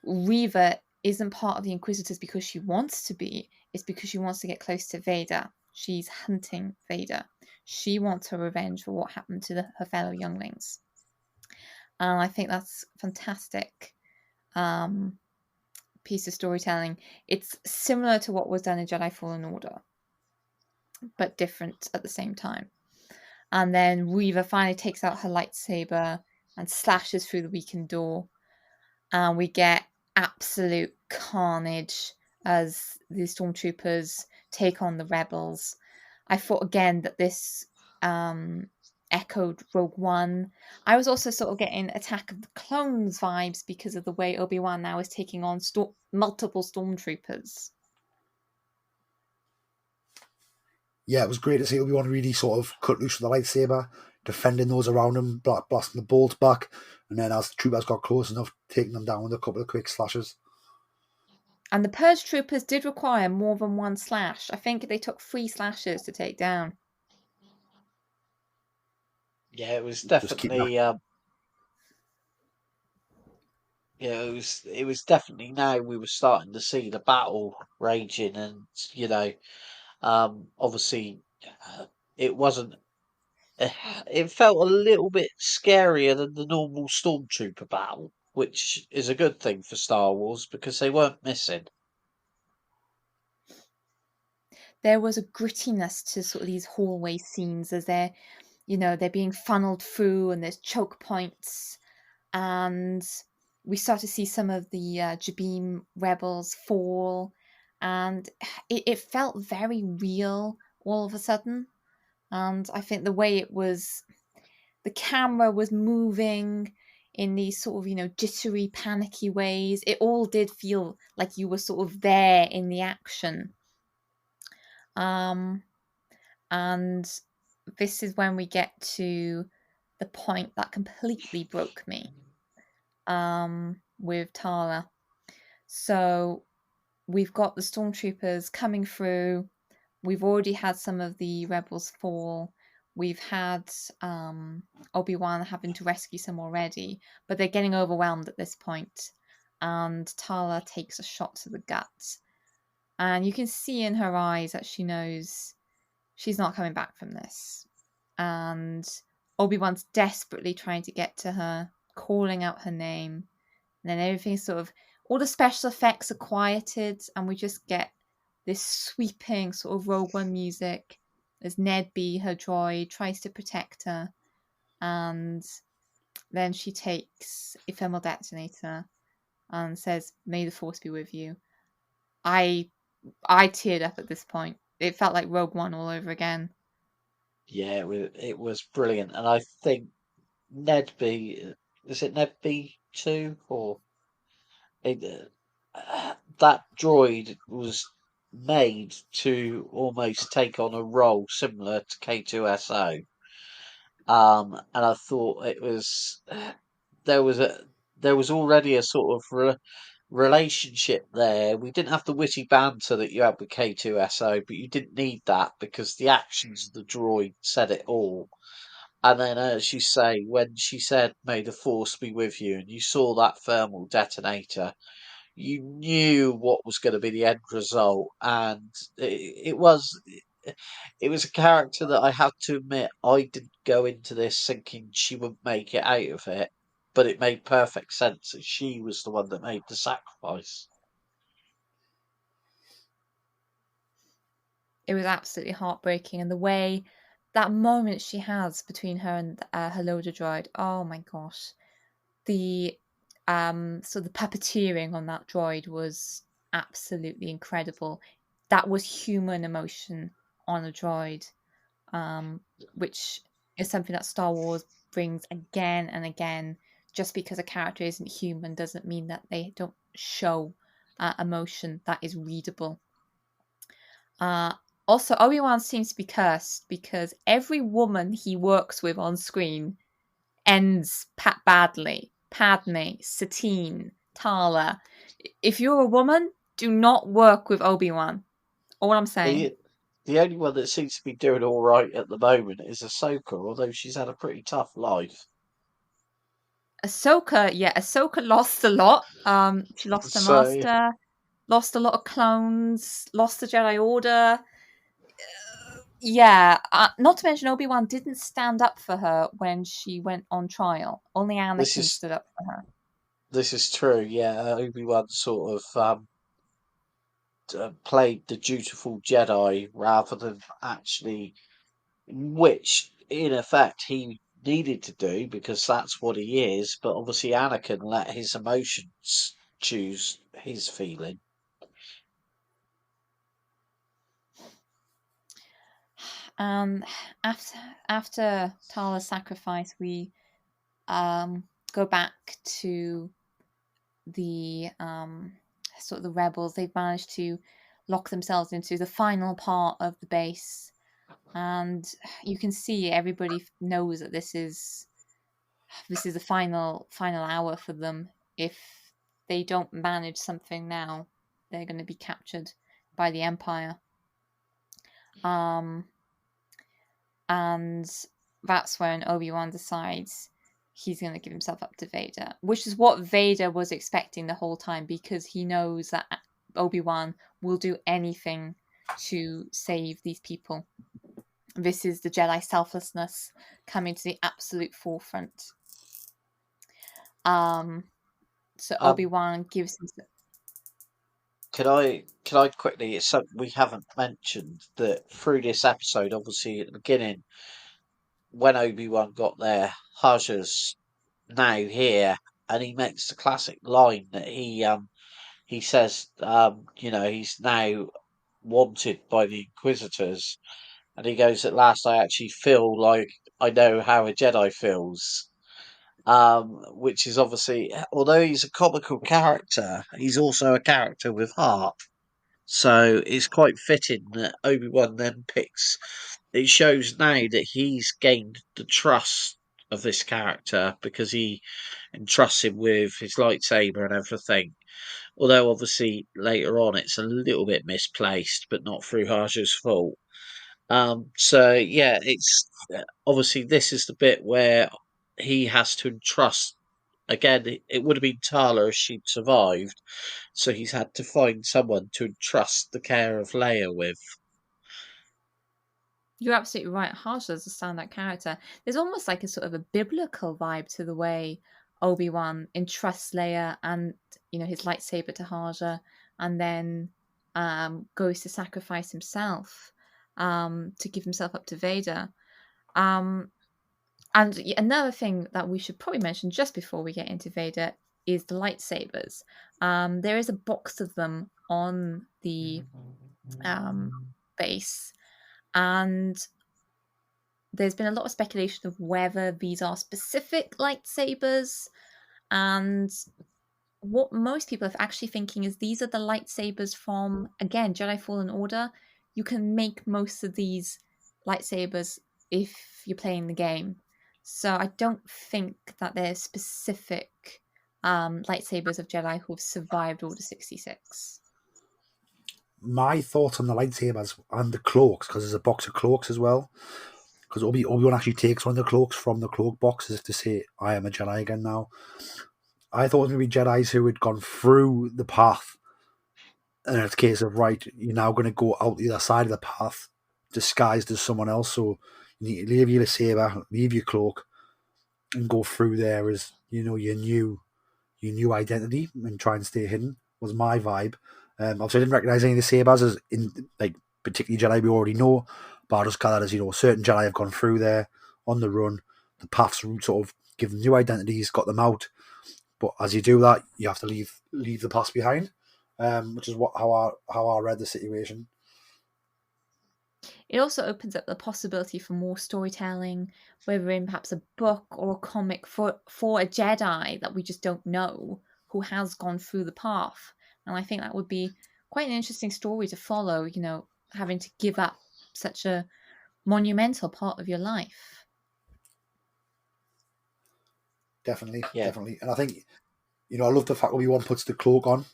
Reva isn't part of the Inquisitors because she wants to be. It's because she wants to get close to Vader. She's hunting Vader. She wants her revenge for what happened to her fellow younglings. And I think that's fantastic piece of storytelling. It's similar to what was done in Jedi Fallen Order, but different at the same time. And then Reva finally takes out her lightsaber and slashes through the weakened door. And we get absolute carnage as the stormtroopers take on the rebels. I thought again that this echoed Rogue One. I was also sort of getting Attack of the Clones vibes because of the way Obi-Wan now is taking on multiple stormtroopers. Yeah, it was great to see Obi-Wan really sort of cut loose with the lightsaber, defending those around him, blasting the bolts back, and then as the troopers got close enough, taking them down with a couple of quick slashes. And the Purge troopers did require more than one slash. I think they took 3 slashes to take down. Yeah, it was definitely. It was definitely now we were starting to see the battle raging, and obviously it wasn't it felt a little bit scarier than the normal stormtrooper battle, which is a good thing for Star Wars because they weren't missing. There was a grittiness to sort of these hallway scenes as they're being funneled through, and there's choke points, and we start to see some of the Jabim rebels fall, and it felt very real all of a sudden. And I think the way the camera was moving in these sort of, jittery, panicky ways, it all did feel like you were sort of there in the action. And this is when we get to the point that completely broke me with Tala. So we've got the stormtroopers coming through. We've already had some of the rebels fall. We've had Obi-Wan having to rescue some already, but they're getting overwhelmed at this point. And Tala takes a shot to the gut. And you can see in her eyes that she knows she's not coming back from this. And Obi-Wan's desperately trying to get to her, calling out her name. And then everything all the special effects are quieted, and we just get this sweeping sort of Rogue One music as Ned B, her droid, tries to protect her. And then she takes a thermal detonator and says, "May the Force be with you." I teared up at this point. It felt like Rogue One all over again. Yeah, it was brilliant, and I think Ned B, is it Ned B2 or that droid was made to almost take on a role similar to K2SO. And I thought it was there was already a sort of relationship there. We didn't have the witty banter that you had with K2SO, but you didn't need that because the actions of the droid said it all. And then, as you say, when she said, "May the Force be with you," and you saw that thermal detonator, you knew what was going to be the end result. And it was a character that I have to admit I didn't go into this thinking she would make it out of it, but it made perfect sense that she was the one that made the sacrifice. It was absolutely heartbreaking, and the way that moment she has between her and her loader droid, oh my gosh, the the puppeteering on that droid was absolutely incredible. That was human emotion on a droid, which is something that Star Wars brings again and again. Just because a character isn't human doesn't mean that they don't show emotion that is readable. Also, Obi-Wan seems to be cursed because every woman he works with on screen ends badly. Padme, Satine, Tala. If you're a woman, do not work with Obi-Wan. All I'm saying. The only one that seems to be doing all right at the moment is Ahsoka, although she's had a pretty tough life. Ahsoka lost a lot. She lost her So master, lost a lot of clones, lost the Jedi Order. Not to mention Obi-Wan didn't stand up for her when she went on trial. Only Anakin stood up for her. this is true. Yeah, Obi-Wan sort of played the dutiful Jedi rather than actually, which in effect he needed to do because that's what he is. But obviously, Anakin let his emotions choose his feeling. After Tala's sacrifice, we go back to the the rebels. They've managed to lock themselves into the final part of the base, and you can see everybody knows that this is the final hour for them. If they don't manage something now, they're going to be captured by the Empire. And that's when Obi-Wan decides he's going to give himself up to Vader, which is what Vader was expecting the whole time, because he knows that Obi-Wan will do anything to save these people. this is the Jedi selflessness coming to the absolute forefront. So Obi-Wan gives him. Can I quickly? It's something we haven't mentioned that through this episode. Obviously, at the beginning, when Obi-Wan got there, Haja's now here, and he makes the classic line that he says, he's now wanted by the Inquisitors, and he goes, "At last, I actually feel like I know how a Jedi feels." Which is obviously, although he's a comical character, he's also a character with heart. So it's quite fitting that Obi-Wan then picks. It shows now that he's gained the trust of this character because he entrusts him with his lightsaber and everything. Although obviously later on it's a little bit misplaced, but not through Haja's fault. So yeah, it's obviously this is the bit where he has to entrust. Again, it would have been Tala if she'd survived, so he's had to find someone to entrust the care of Leia with. You're absolutely right. Haja is a standout character. There's almost like a sort of a biblical vibe to the way Obi-Wan entrusts Leia and his lightsaber to Haja, and then goes to sacrifice himself to give himself up to Vader. And another thing that we should probably mention just before we get into Vader is the lightsabers. There is a box of them on the base, and there's been a lot of speculation of whether these are specific lightsabers, and what most people are actually thinking is these are the lightsabers from, again, Jedi Fallen Order. You can make most of these lightsabers if you're playing the game. So I don't think that they're specific lightsabers of Jedi who have survived Order 66. My thoughts on the lightsabers and the cloaks, because there's a box of cloaks as well. Because Obi-Wan actually takes one of the cloaks from the cloak box as if to say, I am a Jedi again now. I thought it was going to be Jedis who had gone through the path, and it's a case of, right, you're now going to go out the other side of the path, disguised as someone else, so you need to leave your saber, leave your cloak, and go through there as, your new identity and try and stay hidden, was my vibe. Obviously I didn't recognise any of the sabers as in, like, particularly Jedi we already know, but I just gathered as, certain Jedi have gone through there on the run, the paths sort of give them new identities, got them out, but as you do that, you have to leave the past behind, which is how I read the situation. It also opens up the possibility for more storytelling, whether in perhaps a book or a comic for a Jedi that we just don't know who has gone through the path. And I think that would be quite an interesting story to follow, having to give up such a monumental part of your life. Definitely, Yeah. definitely. And I think, I love the fact Obi-Wan puts the cloak on.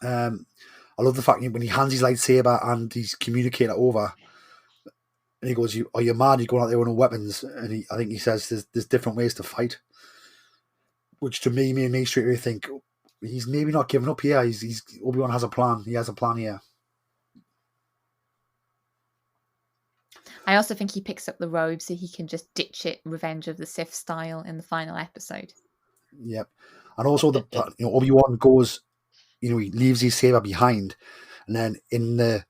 I love the fact when he hands his lightsaber and he's communicating it over, and he goes, "Are you mad? You're going out there with no weapons?" And I think he says there's different ways to fight, which to me made me straight away think he's maybe not giving up here. He's Obi-Wan has a plan. He has a plan here. I also think he picks up the robe so he can just ditch it Revenge of the Sith style in the final episode. Yep. And also Obi-Wan goes, he leaves his saber behind, and then in the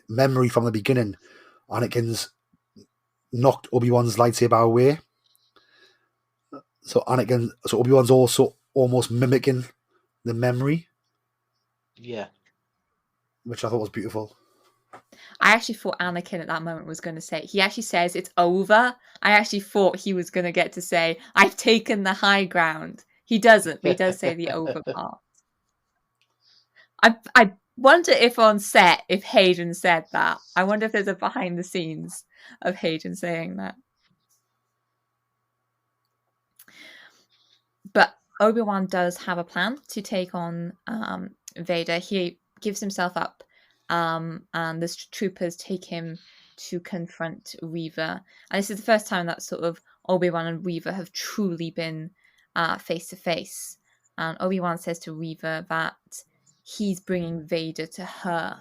memory from the beginning, Anakin's knocked Obi-Wan's lightsaber away. So Obi-Wan's also almost mimicking the memory. Yeah. Which I thought was beautiful. I actually thought Anakin at that moment was going to say, he actually says it's over. I actually thought he was going to get to say, I've taken the high ground. He doesn't, but he does say the over part. I wonder if on set, if Hayden said that. I wonder if there's a behind the scenes of Hayden saying that. But Obi-Wan does have a plan to take on Vader. He gives himself up, and the troopers take him to confront Reva. And this is the first time that sort of Obi-Wan and Reva have truly been face to face. And Obi-Wan says to Reva that he's bringing Vader to her,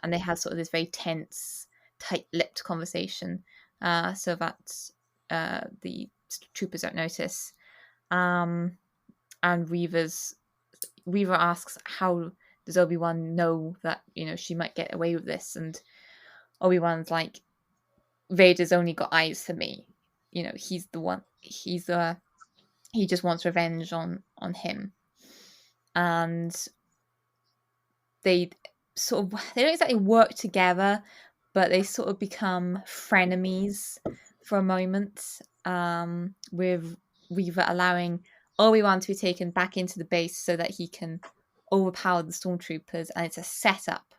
and they have sort of this very tense tight-lipped conversation, so that the troopers don't notice. And Reva asks, how does Obi-Wan know that, she might get away with this? And Obi-Wan's like, Vader's only got eyes for me. He's the one. He just wants revenge on him. And they don't exactly work together, but they sort of become frenemies for a moment, with Reva allowing Obi-Wan to be taken back into the base so that he can overpower the stormtroopers, and it's a setup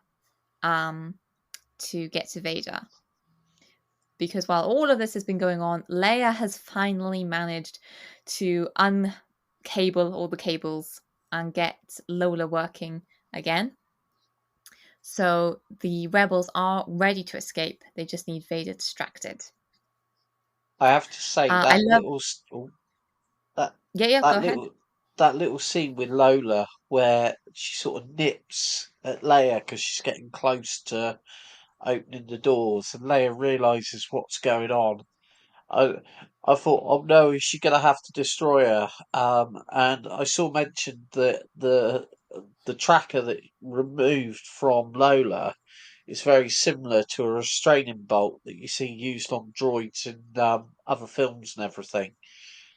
to get to Vader. Because while all of this has been going on, Leia has finally managed to uncable all the cables and get Lola working again. So the rebels are ready to escape. They just need Vader distracted. I have to say I that love. that Yeah, go ahead. that little scene with Lola where she sort of nips at Leia because she's getting close to opening the doors, and Leia realizes what's going on. I I thought, oh no, is she gonna have to destroy her? And I saw mentioned that the tracker that removed from Lola is very similar to a restraining bolt that you see used on droids in other films and everything.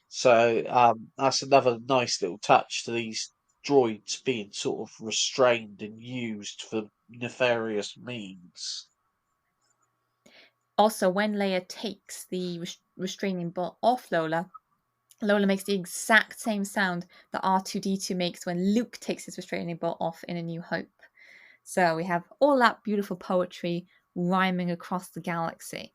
So that's another nice little touch to these droids being sort of restrained and used for nefarious means. Also, when Leia takes the restraining bolt off Lola, Lola makes the exact same sound that R2-D2 makes when Luke takes his restraining bolt off in A New Hope. So we have all that beautiful poetry rhyming across the galaxy.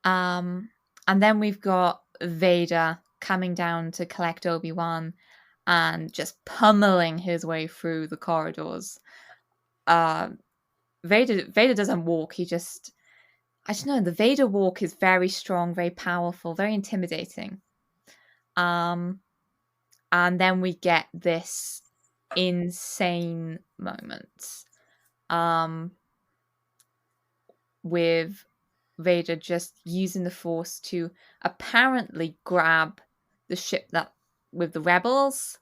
And then we've got Vader coming down to collect Obi-Wan and just pummeling his way through the corridors. Vader doesn't walk. I don't know. The Vader walk is very strong, very powerful, very intimidating. And then we get this insane moment, with Vader just using the Force to apparently grab the ship with the rebels.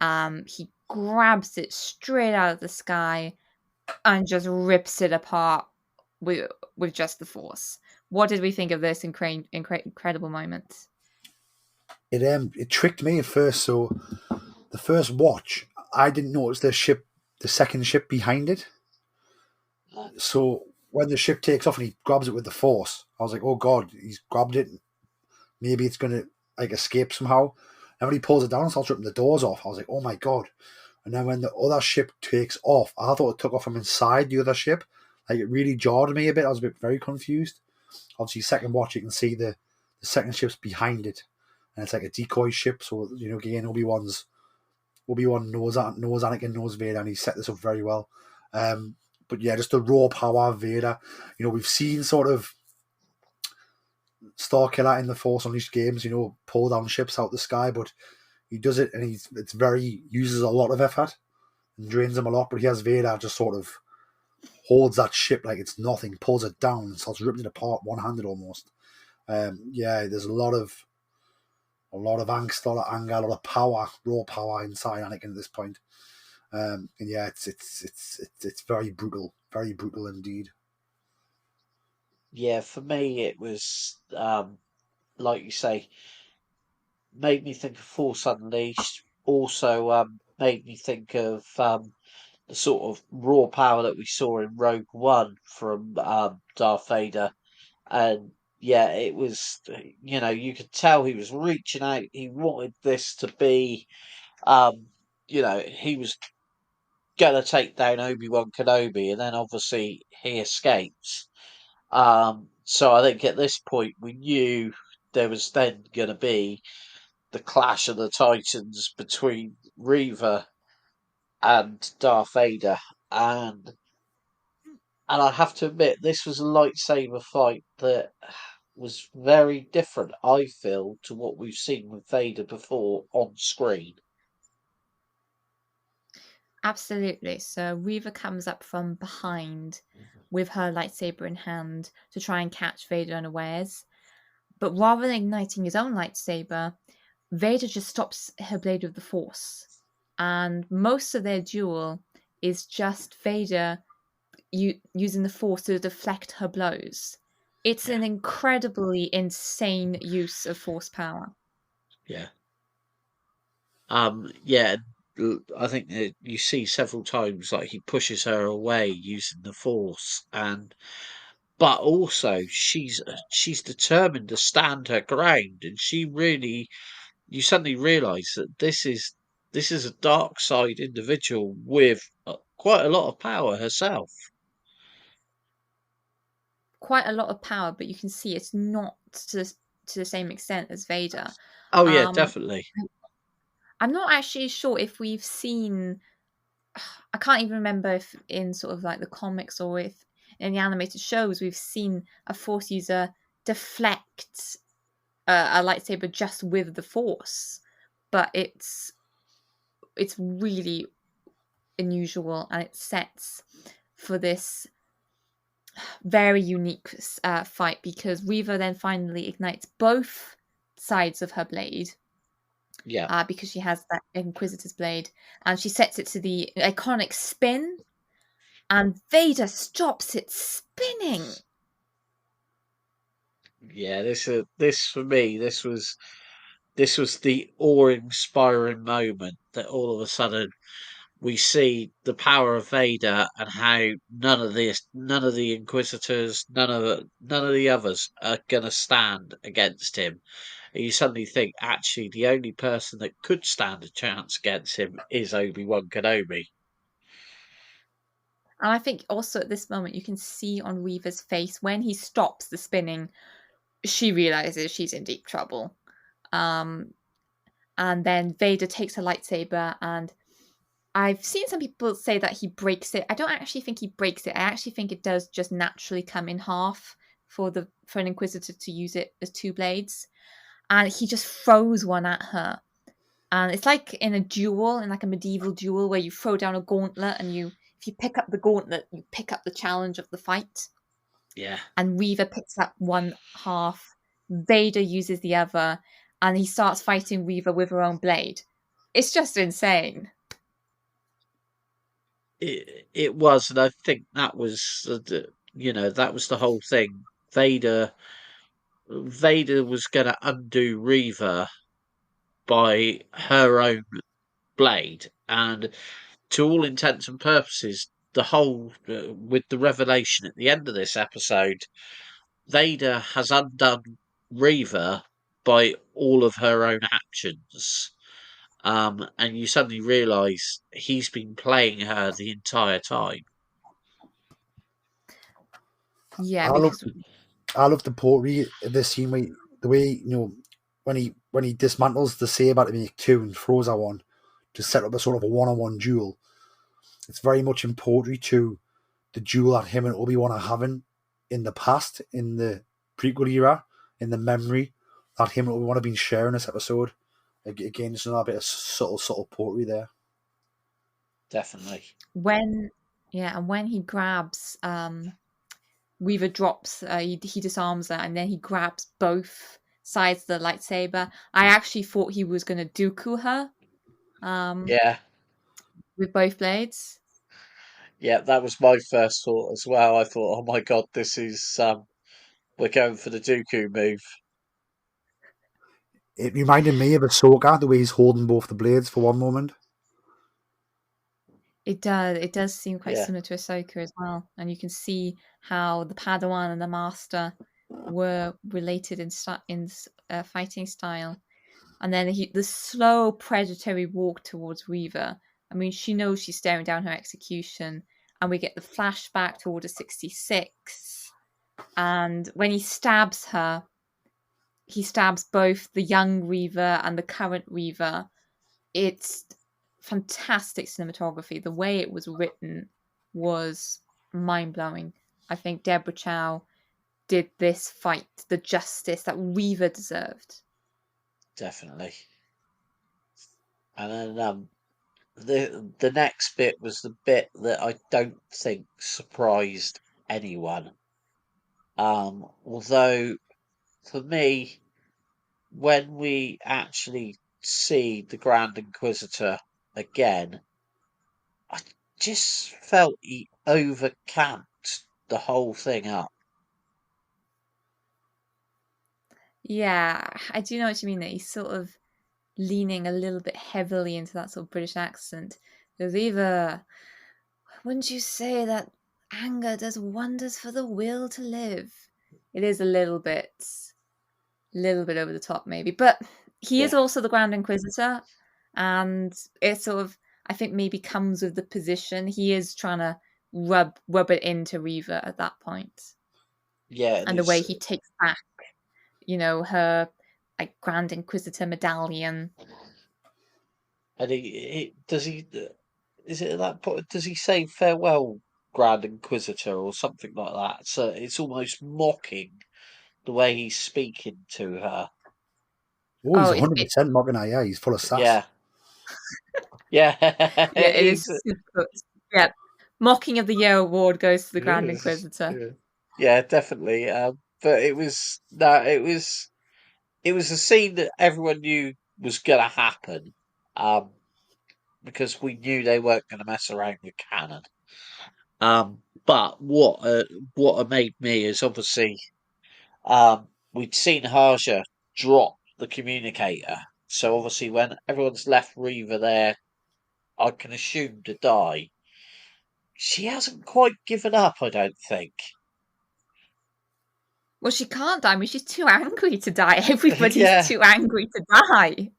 He grabs it straight out of the sky and just rips it apart with just the Force. What did we think of this incredible moment? It tricked me at first. So the first watch, I didn't notice the second ship behind it. So when the ship takes off and he grabs it with the Force, I was like, oh god, he's grabbed it. Maybe it's gonna escape somehow. And when he pulls it down and starts ripping the doors off, I was like, oh my god. And then when the other ship takes off, I thought it took off from inside the other ship. It really jarred me a bit. I was very confused. Obviously, second watch, you can see the second ship's behind it. And it's like a decoy ship. So, again, Obi-Wan knows Anakin, knows Vader, and he set this up very well. But yeah, just the raw power of Vader. We've seen sort of Starkiller in the Force Unleashed games, pull down ships out the sky, but he does it, and uses a lot of effort and drains them a lot. But he has Vader just sort of holds that ship like it's nothing, pulls it down, and starts ripping it apart one-handed almost. There's a lot of angst, a lot of anger, a lot of power, raw power inside Anakin at this point. And yeah, it's very brutal indeed. Yeah, for me it was like you say, made me think of Force Unleashed. Also, made me think of the sort of raw power that we saw in Rogue One from Darth Vader. And yeah, it was, you could tell he was reaching out. He wanted this to be, he was going to take down Obi-Wan Kenobi, and then obviously he escapes. So I think at this point we knew there was then going to be the clash of the Titans between Reva and Darth Vader, and I have to admit this was a lightsaber fight that was very different, I feel, to what we've seen with Vader before on screen. Absolutely. So Reva comes up from behind with her lightsaber in hand to try and catch Vader unawares. But rather than igniting his own lightsaber, Vader just stops her blade with the Force. And most of their duel is just Vader using the Force to deflect her blows. It's an incredibly insane use of Force power. Yeah. Yeah. I think that you see several times like he pushes her away using the Force, but also she's determined to stand her ground, and she really you suddenly realise that this is a dark side individual with quite a lot of power herself. Quite a lot of power, but you can see it's not to the same extent as Vader. Oh yeah, Um, definitely. I'm not actually sure if we've seen. I can't even remember if in sort of like the comics or if in the animated shows we've seen a Force user deflect a lightsaber just with the Force, but it's really unusual, and it sets for this very unique fight because Reva then finally ignites both sides of her blade Yeah. because she has that Inquisitor's blade, and she sets it to the iconic spin, and Vader stops it spinning. Yeah, this for me, this was the awe-inspiring moment that all of a sudden we see the power of Vader and how none of the Inquisitors, none of the others are gonna stand against him. And you suddenly think, actually, the only person that could stand a chance against him is Obi-Wan Kenobi. And I think also at this moment you can see on Reva's face when he stops the spinning, she realizes she's in deep trouble. And then Vader takes her lightsaber, and I've seen some people say that he breaks it. I don't actually think he breaks it. I actually think it does just naturally come in half for an Inquisitor to use it as two blades. And he just throws one at her. And it's like in a duel, in like a medieval duel, where you throw down a gauntlet, and if you pick up the gauntlet, you pick up the challenge of the fight. Yeah. And Reva picks up one half, Vader uses the other, and he starts fighting Reva with her own blade. It's just insane. It was, and I think that was that was the whole thing. Vader was going to undo Reva by her own blade, and to all intents and purposes, the whole with the revelation at the end of this episode, Vader has undone Reva by all of her own actions. And you suddenly realise he's been playing her the entire time. Yeah, I love because I love the poetry of this scene where the way when he dismantles the saber to make two and throws her one to set up a sort of a one-on-one duel. It's very much in poetry to the duel that him and Obi-Wan are having in the past, in the prequel era, in the memory that him and Obi-Wan have been sharing this episode. Again, there's another bit of subtle poetry there. Definitely. when he grabs Weaver drops he disarms her, and then he grabs both sides of the lightsaber. I actually thought he was going to Dooku her Yeah. with both blades. Yeah, that was my first thought as well. I thought, oh my god, this is we're going for the Dooku move. It reminded me of Ahsoka, the way he's holding both the blades for one moment. It does seem quite Yeah. similar to Ahsoka as well, and you can see how the Padawan and the Master were related in fighting style. And then the slow predatory walk towards Reva. I mean, she knows she's staring down her execution, and we get the flashback to Order 66. And when he stabs her, he stabs both the young Reva and the current Reva. It's fantastic cinematography. The way it was written was mind-blowing. I think Deborah Chow did this fight the justice that Reva deserved. Definitely. And then the next bit was the bit that I don't think surprised anyone. Although for me, when we actually see the Grand Inquisitor again, I just felt he overcamped the whole thing up. Yeah, I do know what you mean, that he's sort of leaning a little bit heavily into that sort of British accent. There's either, wouldn't you say that anger does wonders for the will to live? It is a little bit over the top, maybe, but he is Yeah, also the Grand Inquisitor, and it sort of, I think, maybe comes with the position. He is trying to rub it into Reva at that point, yeah, and and the way he takes back, her like Grand Inquisitor medallion. and he does he is it at that point? Does he say farewell, Grand Inquisitor, or something like that? So it's almost mocking the way he's speaking to her. Oh, he's Oh, 100% mocking her. Yeah, he's full of sass. Yeah, yeah, yeah, it is he's super. Yeah, mocking of the year award goes to the Grand Inquisitor. yeah, definitely. But it was no, it was a scene that everyone knew was gonna happen. Um, because we knew they weren't gonna mess around with canon. But what made me is obviously we'd seen Harsha drop the communicator, so obviously when everyone's left Reva there, I can assume to die. She hasn't quite given up, I don't think. Well, she can't die. I mean, she's too angry to die. Everybody's Yeah, too angry to die.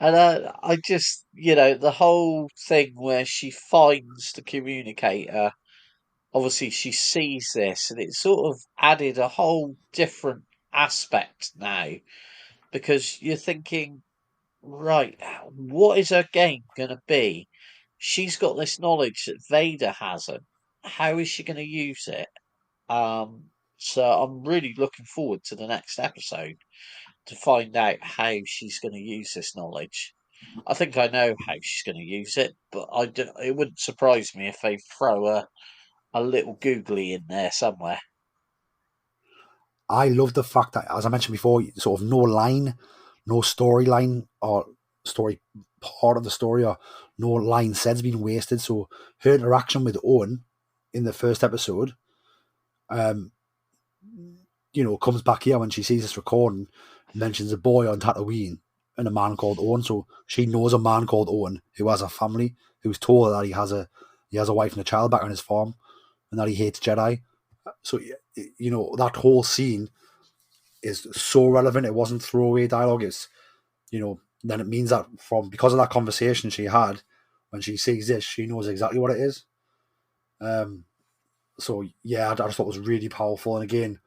and I just, the whole thing where she finds the communicator, obviously she sees this, and it sort of added a whole different aspect now because you're thinking, right, what is her game going to be? She's got this knowledge that Vader hasn't. How is she going to use it? Um, so I'm really looking forward to the next episode to find out how she's going to use this knowledge. I think I know how she's going to use it, but it wouldn't surprise me if they throw a little googly in there somewhere. I love the fact that, as I mentioned before, sort of no line, no storyline or story part of the story, or no line said's been wasted. So her interaction with Owen in the first episode, um, comes back here when she sees this recording, mentions a boy on Tatooine and a man called Owen. So she knows a man called Owen who has a family, who's told her that he has a wife and a child back on his farm, and that he hates Jedi. So that whole scene is so relevant. It wasn't throwaway dialogue. It's then it means that because of that conversation she had, when she sees this, she knows exactly what it is. So yeah, I just thought it was really powerful. And again,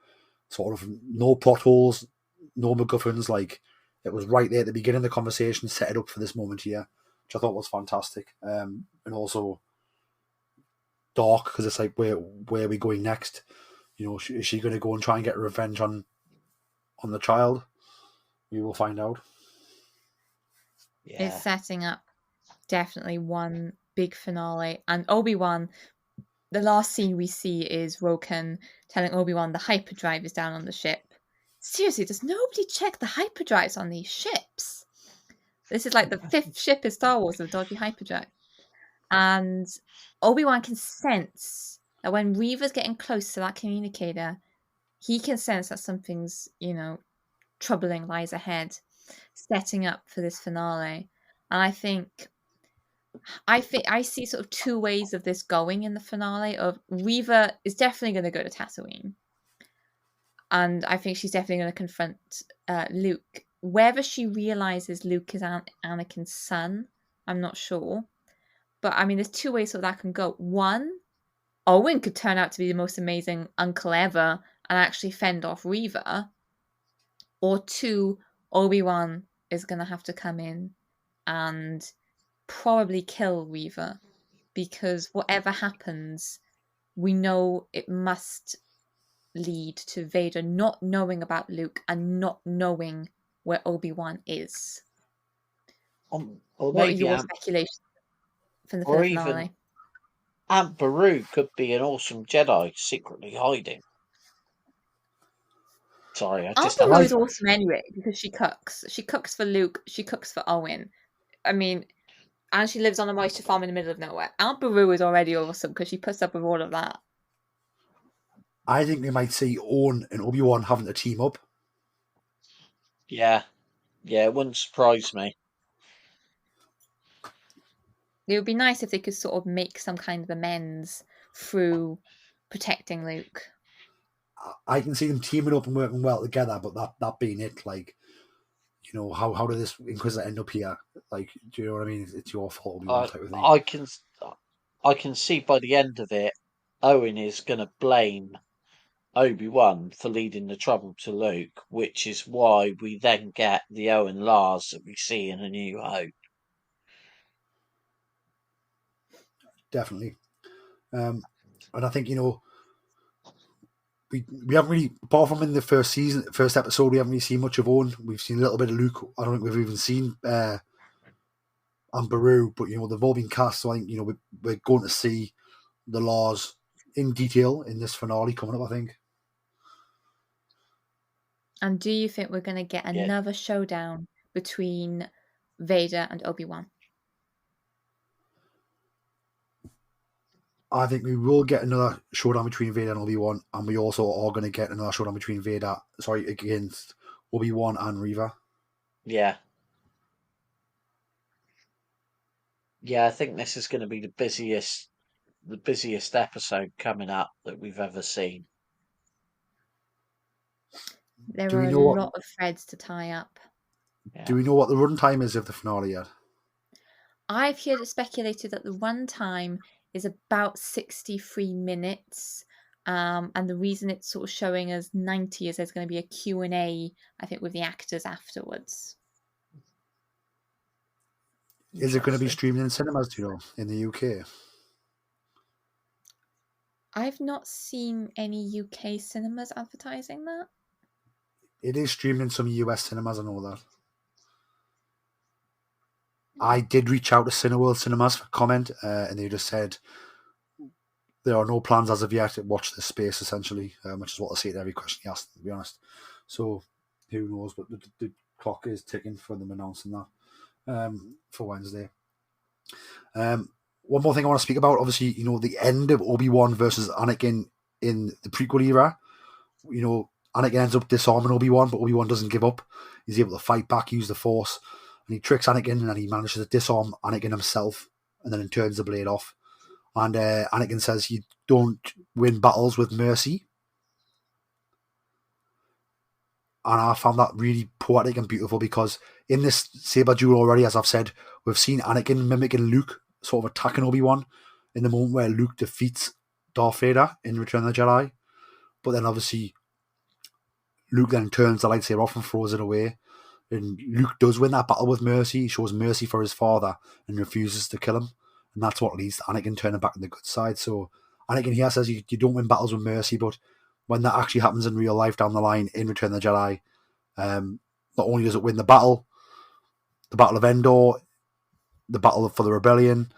sort of no plot holes, no MacGuffins. Like, it was right there at the beginning of the conversation, set it up for this moment here, which I thought was fantastic. And also dark, because it's like, where are we going next? Is she going to go and try and get revenge on the child? We will find out. Yeah. It's setting up definitely one big finale. And Obi-Wan, the last scene we see is Roken telling Obi-Wan the hyperdrive is down on the ship. Seriously, does nobody check the hyperdrives on these ships? This is like the 5th ship in Star Wars with a dodgy hyperdrive. And Obi-Wan can sense that when Reva's getting close to that communicator, he can sense that something's, troubling lies ahead, setting up for this finale. And I think I see sort of 2 ways of this going in the finale. Of Reva is definitely going to go to Tatooine, and I think she's definitely going to confront Luke. Whether she realizes Luke is Anakin's son, I'm not sure. But I mean, there's 2 ways that can go. One, Owen could turn out to be the most amazing uncle ever and actually fend off Reva. Or 2, Obi-Wan is going to have to come in and probably kill Reva, because whatever happens, we know it must lead to Vader not knowing about Luke and not knowing where Obi-Wan is. Or What are maybe your speculations from the Or finale. even Aunt Beru could be an awesome Jedi secretly hiding. Sorry, I Aunt just have Beru to. is awesome anyway because she cooks. She cooks for Luke. She cooks for Owen. I mean, and she lives on a moisture farm in the middle of nowhere. Aunt Beru is already awesome because she puts up with all of that. I think we might see Owen and Obi-Wan having to team up. Yeah, it wouldn't surprise me. It would be nice if they could sort of make some kind of amends through protecting Luke. I can see them teaming up and working well together, but that being it, like, you know, how did this Inquisitor end up here? Like, do you know what I mean? It's your fault, Obi-Wan type of thing. I can see by the end of it, Owen is going to blame Obi-Wan for leading the trouble to Luke, which is why we then get the Owen Lars that we see in A New Hope. Definitely. And I think, you know, we haven't really, apart from in the first episode, we haven't really seen much of Owen. We've seen a little bit of Luke. I don't think we've even seen Aunt Beru, but, you know, they've all been cast, so I think, you know, we're going to see the Lars in detail in this finale coming up, I think. And do you think we're going to get another showdown between Vader and Obi-Wan? I think we will get another showdown between Vader and Obi-Wan, and we also are going to get another showdown between against Obi-Wan and Reva. Yeah. Yeah, I think this is going to be the busiest episode coming up that we've ever seen. There are a lot of threads to tie up. Yeah. Do we know what the runtime is of the finale yet? I've heard it speculated that the runtime is about 63 minutes. And the reason it's sort of showing as 90 is there's going to be a Q&A, I think, with the actors afterwards. Is it going to be streamed in cinemas, do you know, in the UK? I've not seen any UK cinemas advertising that. It is streamed in some US cinemas, I know that. I did reach out to Cineworld Cinemas for comment, and they just said there are no plans as of yet to watch this space, essentially, which is what I say to every question he asked, to be honest. So, who knows, but the clock is ticking for them announcing that for Wednesday. One more thing I want to speak about, obviously, you know, the end of Obi-Wan versus Anakin in the prequel era. You know, Anakin ends up disarming Obi-Wan, but Obi-Wan doesn't give up. He's able to fight back, use the Force, and he tricks Anakin, and then he manages to disarm Anakin himself, and then turns the blade off. And Anakin says, "You don't win battles with mercy." And I found that really poetic and beautiful, because in this saber duel already, as I've said, we've seen Anakin mimicking Luke, sort of attacking Obi-Wan in the moment where Luke defeats Darth Vader in Return of the Jedi. But then obviously Luke then turns the lightsaber off and throws it away. And Luke does win that battle with mercy. He shows mercy for his father and refuses to kill him. And that's what leads to Anakin turning back to the good side. So Anakin here says you don't win battles with mercy, but when that actually happens in real life down the line in Return of the Jedi, not only does it win the Battle of Endor, the battle for the rebellion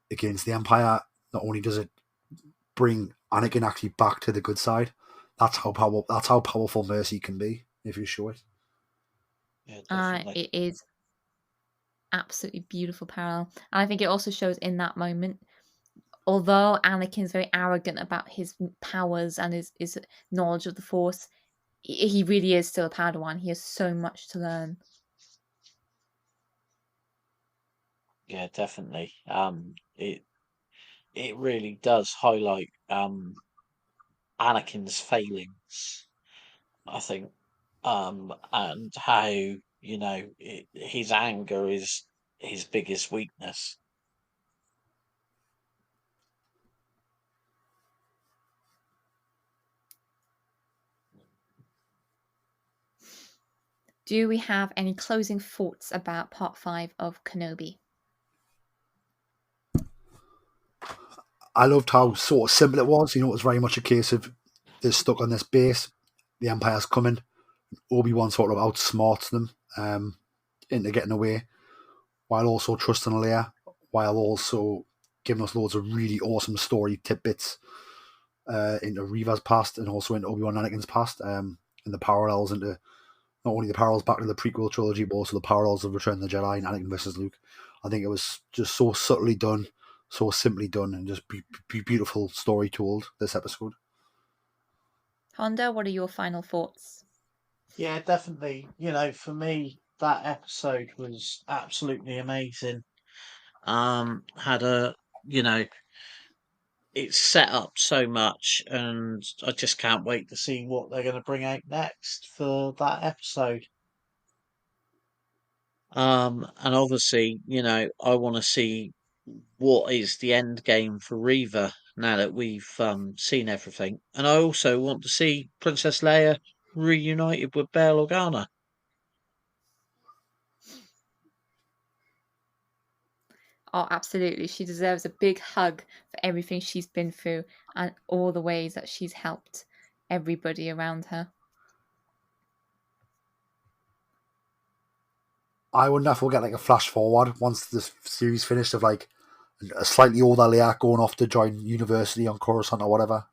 against the Empire, not only does it bring Anakin actually back to the good side, that's how powerful mercy can be if you show it. Yeah, it is absolutely beautiful parallel. And I think it also shows in that moment, although Anakin's very arrogant about his powers and his knowledge of the Force, he really is still a Padawan. He has so much to learn. Yeah, definitely. It really does highlight Anakin's failings, I think, and how, you know, his anger is his biggest weakness. Do we have any closing thoughts about Part 5 of Kenobi? I loved how sort of simple it was. You know, it was very much a case of they're stuck on this base, the Empire's coming, Obi-Wan sort of outsmarts them into getting away, while also trusting Leia, while also giving us loads of really awesome story tidbits into Reva's past and also into Obi-Wan Anakin's past, and the parallels into not only the parallels back to the prequel trilogy, but also the parallels of Return of the Jedi and Anakin versus Luke. I think it was just so subtly done, so simply done, and just beautiful story told, this episode. Honda, what are your final thoughts? Yeah, definitely. For me, that episode was absolutely amazing. Had a, you know, it's set up so much, and I just can't wait to see what they're going to bring out next for that episode. And obviously, I want to see what is the end game for Reva now that we've seen everything, and I also want to see Princess Leia reunited with Bail Organa. Oh, absolutely. She deserves a big hug for everything she's been through and all the ways that she's helped everybody around her. I wonder if we'll get like a flash forward once the series finished of like a slightly older Leia going off to join university on Coruscant or whatever.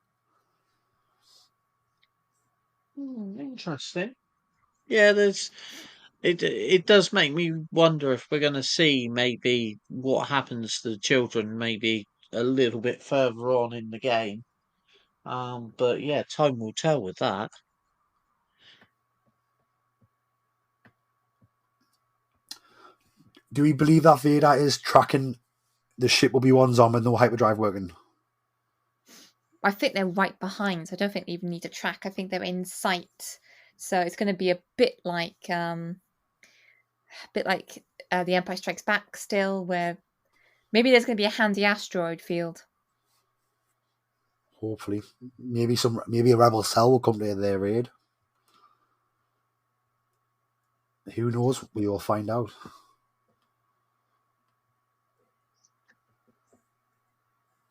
Interesting. Yeah, it does make me wonder if we're going to see maybe what happens to the children maybe a little bit further on in the game. But yeah, time will tell with that. Do we believe that Vader is tracking the ship Obi-Wan's on with no hyperdrive working? I think they're right behind, so I don't think they even need to track. I think they're in sight. So it's going to be a bit like The Empire Strikes Back still, where maybe there's going to be a handy asteroid field. Hopefully. Maybe a rebel cell will come to their aid. Who knows? We will find out.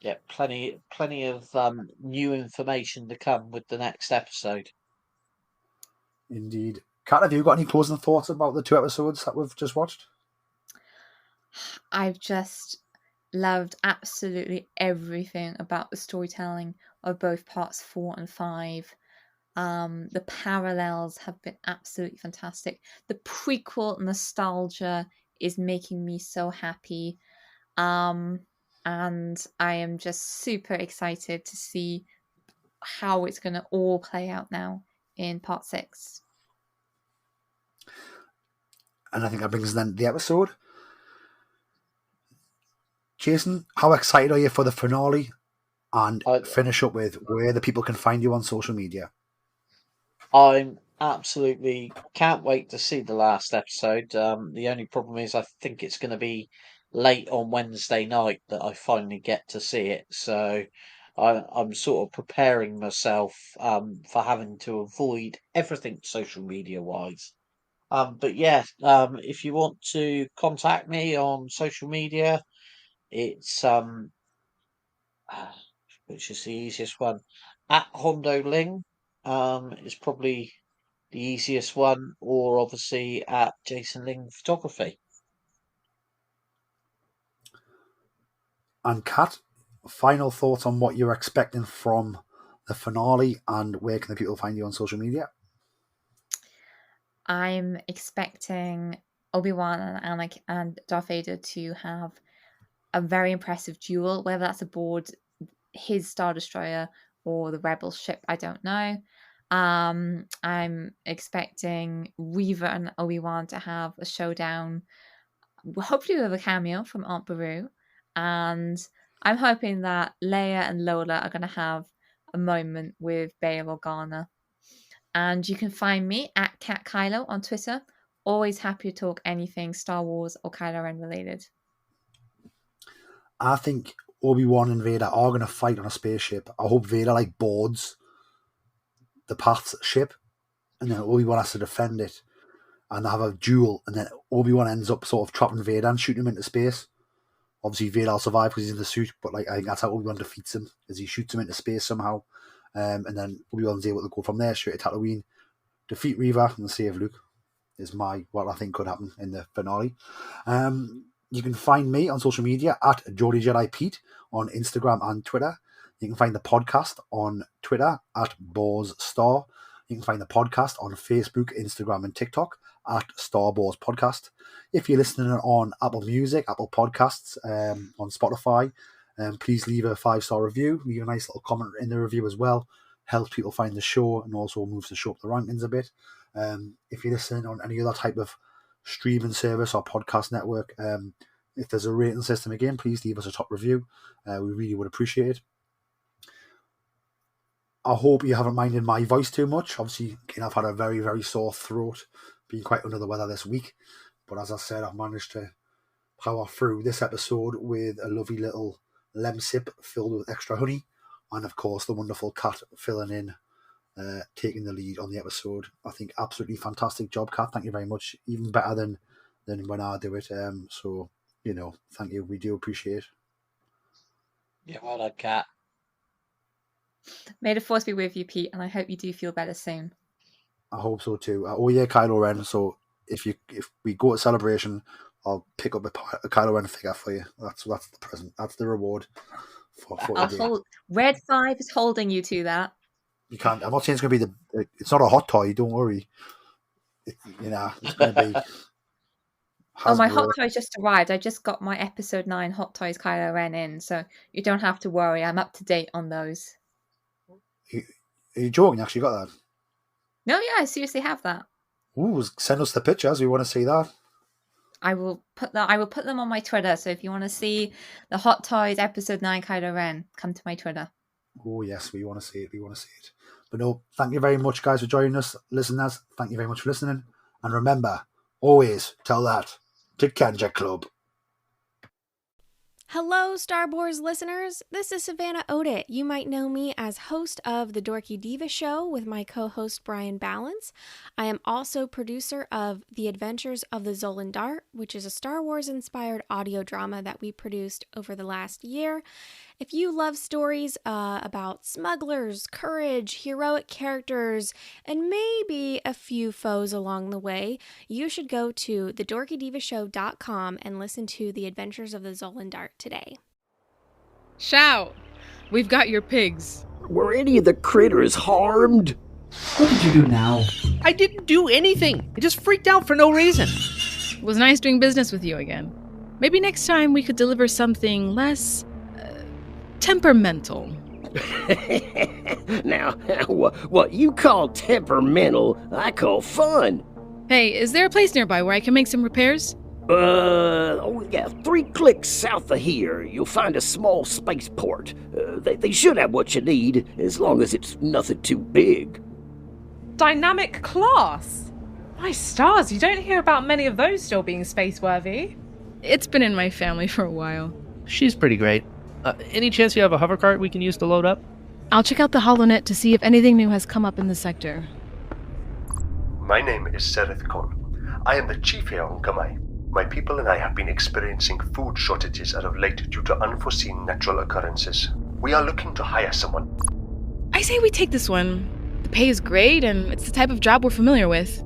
Yeah, plenty of new information to come with the next episode. Indeed. Kat, have you got any closing thoughts about the 2 episodes that we've just watched? I've just loved absolutely everything about the storytelling of both parts 4 and 5. The parallels have been absolutely fantastic. The prequel nostalgia is making me so happy. And I am just super excited to see how it's going to all play out now in part 6. And I think that brings us then to the episode. Jason, how excited are you for the finale? And finish up with where the people can find you on social media. I'm absolutely can't wait to see the last episode. The only problem is I think it's going to be late on Wednesday night that I finally get to see it. So I'm sort of preparing myself for having to avoid everything social media wise. But yeah, if you want to contact me on social media, it's which is the easiest one, at Hondo Ling. Is probably the easiest one, or obviously at Jason Ling Photography. And Kat, final thoughts on what you're expecting from the finale and where can the people find you on social media? I'm expecting Obi-Wan and Anakin and Darth Vader to have a very impressive duel, whether that's aboard his Star Destroyer or the Rebel ship, I don't know. I'm expecting Reva and Obi-Wan to have a showdown, hopefully with a cameo from Aunt Beru. And I'm hoping that Leia and Lola are going to have a moment with Bail Organa. And you can find me at Cat Kylo on Twitter. Always happy to talk anything Star Wars or Kylo Ren related. I think Obi-Wan and Vader are going to fight on a spaceship. I hope Vader boards the Path's ship and then Obi-Wan has to defend it and they have a duel and then Obi-Wan ends up sort of trapping Vader and shooting him into space. Obviously Vader will survive because he's in the suit, but I think that's how Obi-Wan defeats him, is he shoots him into space somehow. And then Obi-Wan's able to go from there straight to Tatooine, defeat Reva and save Luke is what I think could happen in the finale. You can find me on social media at Geordie Jedi Pete on Instagram and Twitter. You can find the podcast on Twitter at BorsStar. You can find the podcast on Facebook, Instagram, and TikTok at Star Wars Podcast. If you're listening on Apple Music, Apple Podcasts, on Spotify, please leave a 5-star review. Leave a nice little comment in the review as well. Helps people find the show and also moves the show up the rankings a bit. If you're listening on any other type of streaming service or podcast network, if there's a rating system again, please leave us a top review. We really would appreciate it. I hope you haven't minded my voice too much. Obviously, I've had a very, very sore throat, been quite under the weather this week. But as I said, I've managed to power through this episode with a lovely little lemsip filled with extra honey. And of course, the wonderful Kat filling in, taking the lead on the episode. I think absolutely fantastic job, Kat. Thank you very much. Even better than when I do it. So, thank you. We do appreciate it. Yeah, well done, Kat. May the force be with you, Pete, and I hope you do feel better soon. I hope so too. Kylo Ren. So if we go to Celebration, I'll pick up a Kylo Ren figure for you. That's the present. That's the reward for Red 5 is holding you to that. You can't. I'm not saying it's going to be it's not a hot toy. Don't worry. It's going to be. My hot toys just arrived. I just got my Episode 9 Hot Toys Kylo Ren in, so you don't have to worry. I'm up to date on those. Are you joking? You actually got that? No, yeah, I seriously have that. Ooh, send us the pictures. We want to see that. I will put them on my Twitter. So if you want to see the Hot Toys Episode 9 Kylo Ren, come to my Twitter. Oh yes, we want to see it. But no, thank you very much, guys, for joining us, listeners. Thank you very much for listening. And remember, always tell that to Kanja Club. Hello, Star Wars listeners. This is Savannah Odit. You might know me as host of The Dorky Diva Show with my co-host Brian Balance. I am also producer of The Adventures of the Zolan Dart, which is a Star Wars-inspired audio drama that we produced over the last year. If you love stories about smugglers, courage, heroic characters, and maybe a few foes along the way, you should go to thedorkydivashow.com and listen to The Adventures of the Zolan Dart today. Shout! We've got your pigs. Were any of the critters harmed? What did you do now? I didn't do anything. I just freaked out for no reason. It was nice doing business with you again. Maybe next time we could deliver something less temperamental. Now, what you call temperamental, I call fun. Hey, is there a place nearby where I can make some repairs? 3 clicks south of here, you'll find a small spaceport. They should have what you need, as long as it's nothing too big. Dynamic class? My stars, you don't hear about many of those still being space-worthy. It's been in my family for a while. She's pretty great. Any chance you have a hover cart we can use to load up? I'll check out the HoloNet to see if anything new has come up in the sector. My name is Sereth Khan. I am the chief here on Kamai. My people and I have been experiencing food shortages as of late due to unforeseen natural occurrences. We are looking to hire someone. I say we take this one. The pay is great, and it's the type of job we're familiar with.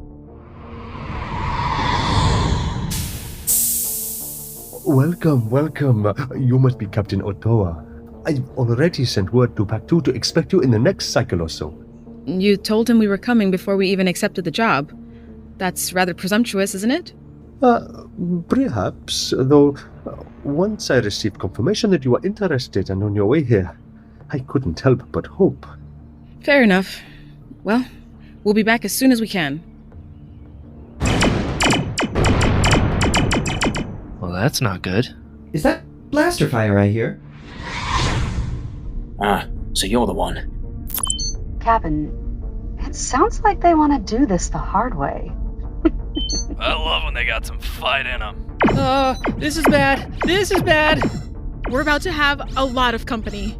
Welcome. You must be Captain Otoa. I've already sent word to Pack 2 to expect you in the next cycle or so. You told him we were coming before we even accepted the job. That's rather presumptuous, isn't it? Perhaps, though once I received confirmation that you were interested and on your way here, I couldn't help but hope. Fair enough. Well, we'll be back as soon as we can. Well, that's not good. Is that blaster fire I hear? So you're the one. Captain, it sounds like they want to do this the hard way. I love when they got some fight in them. This is bad. This is bad. We're about to have a lot of company.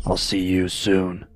I'll see you soon.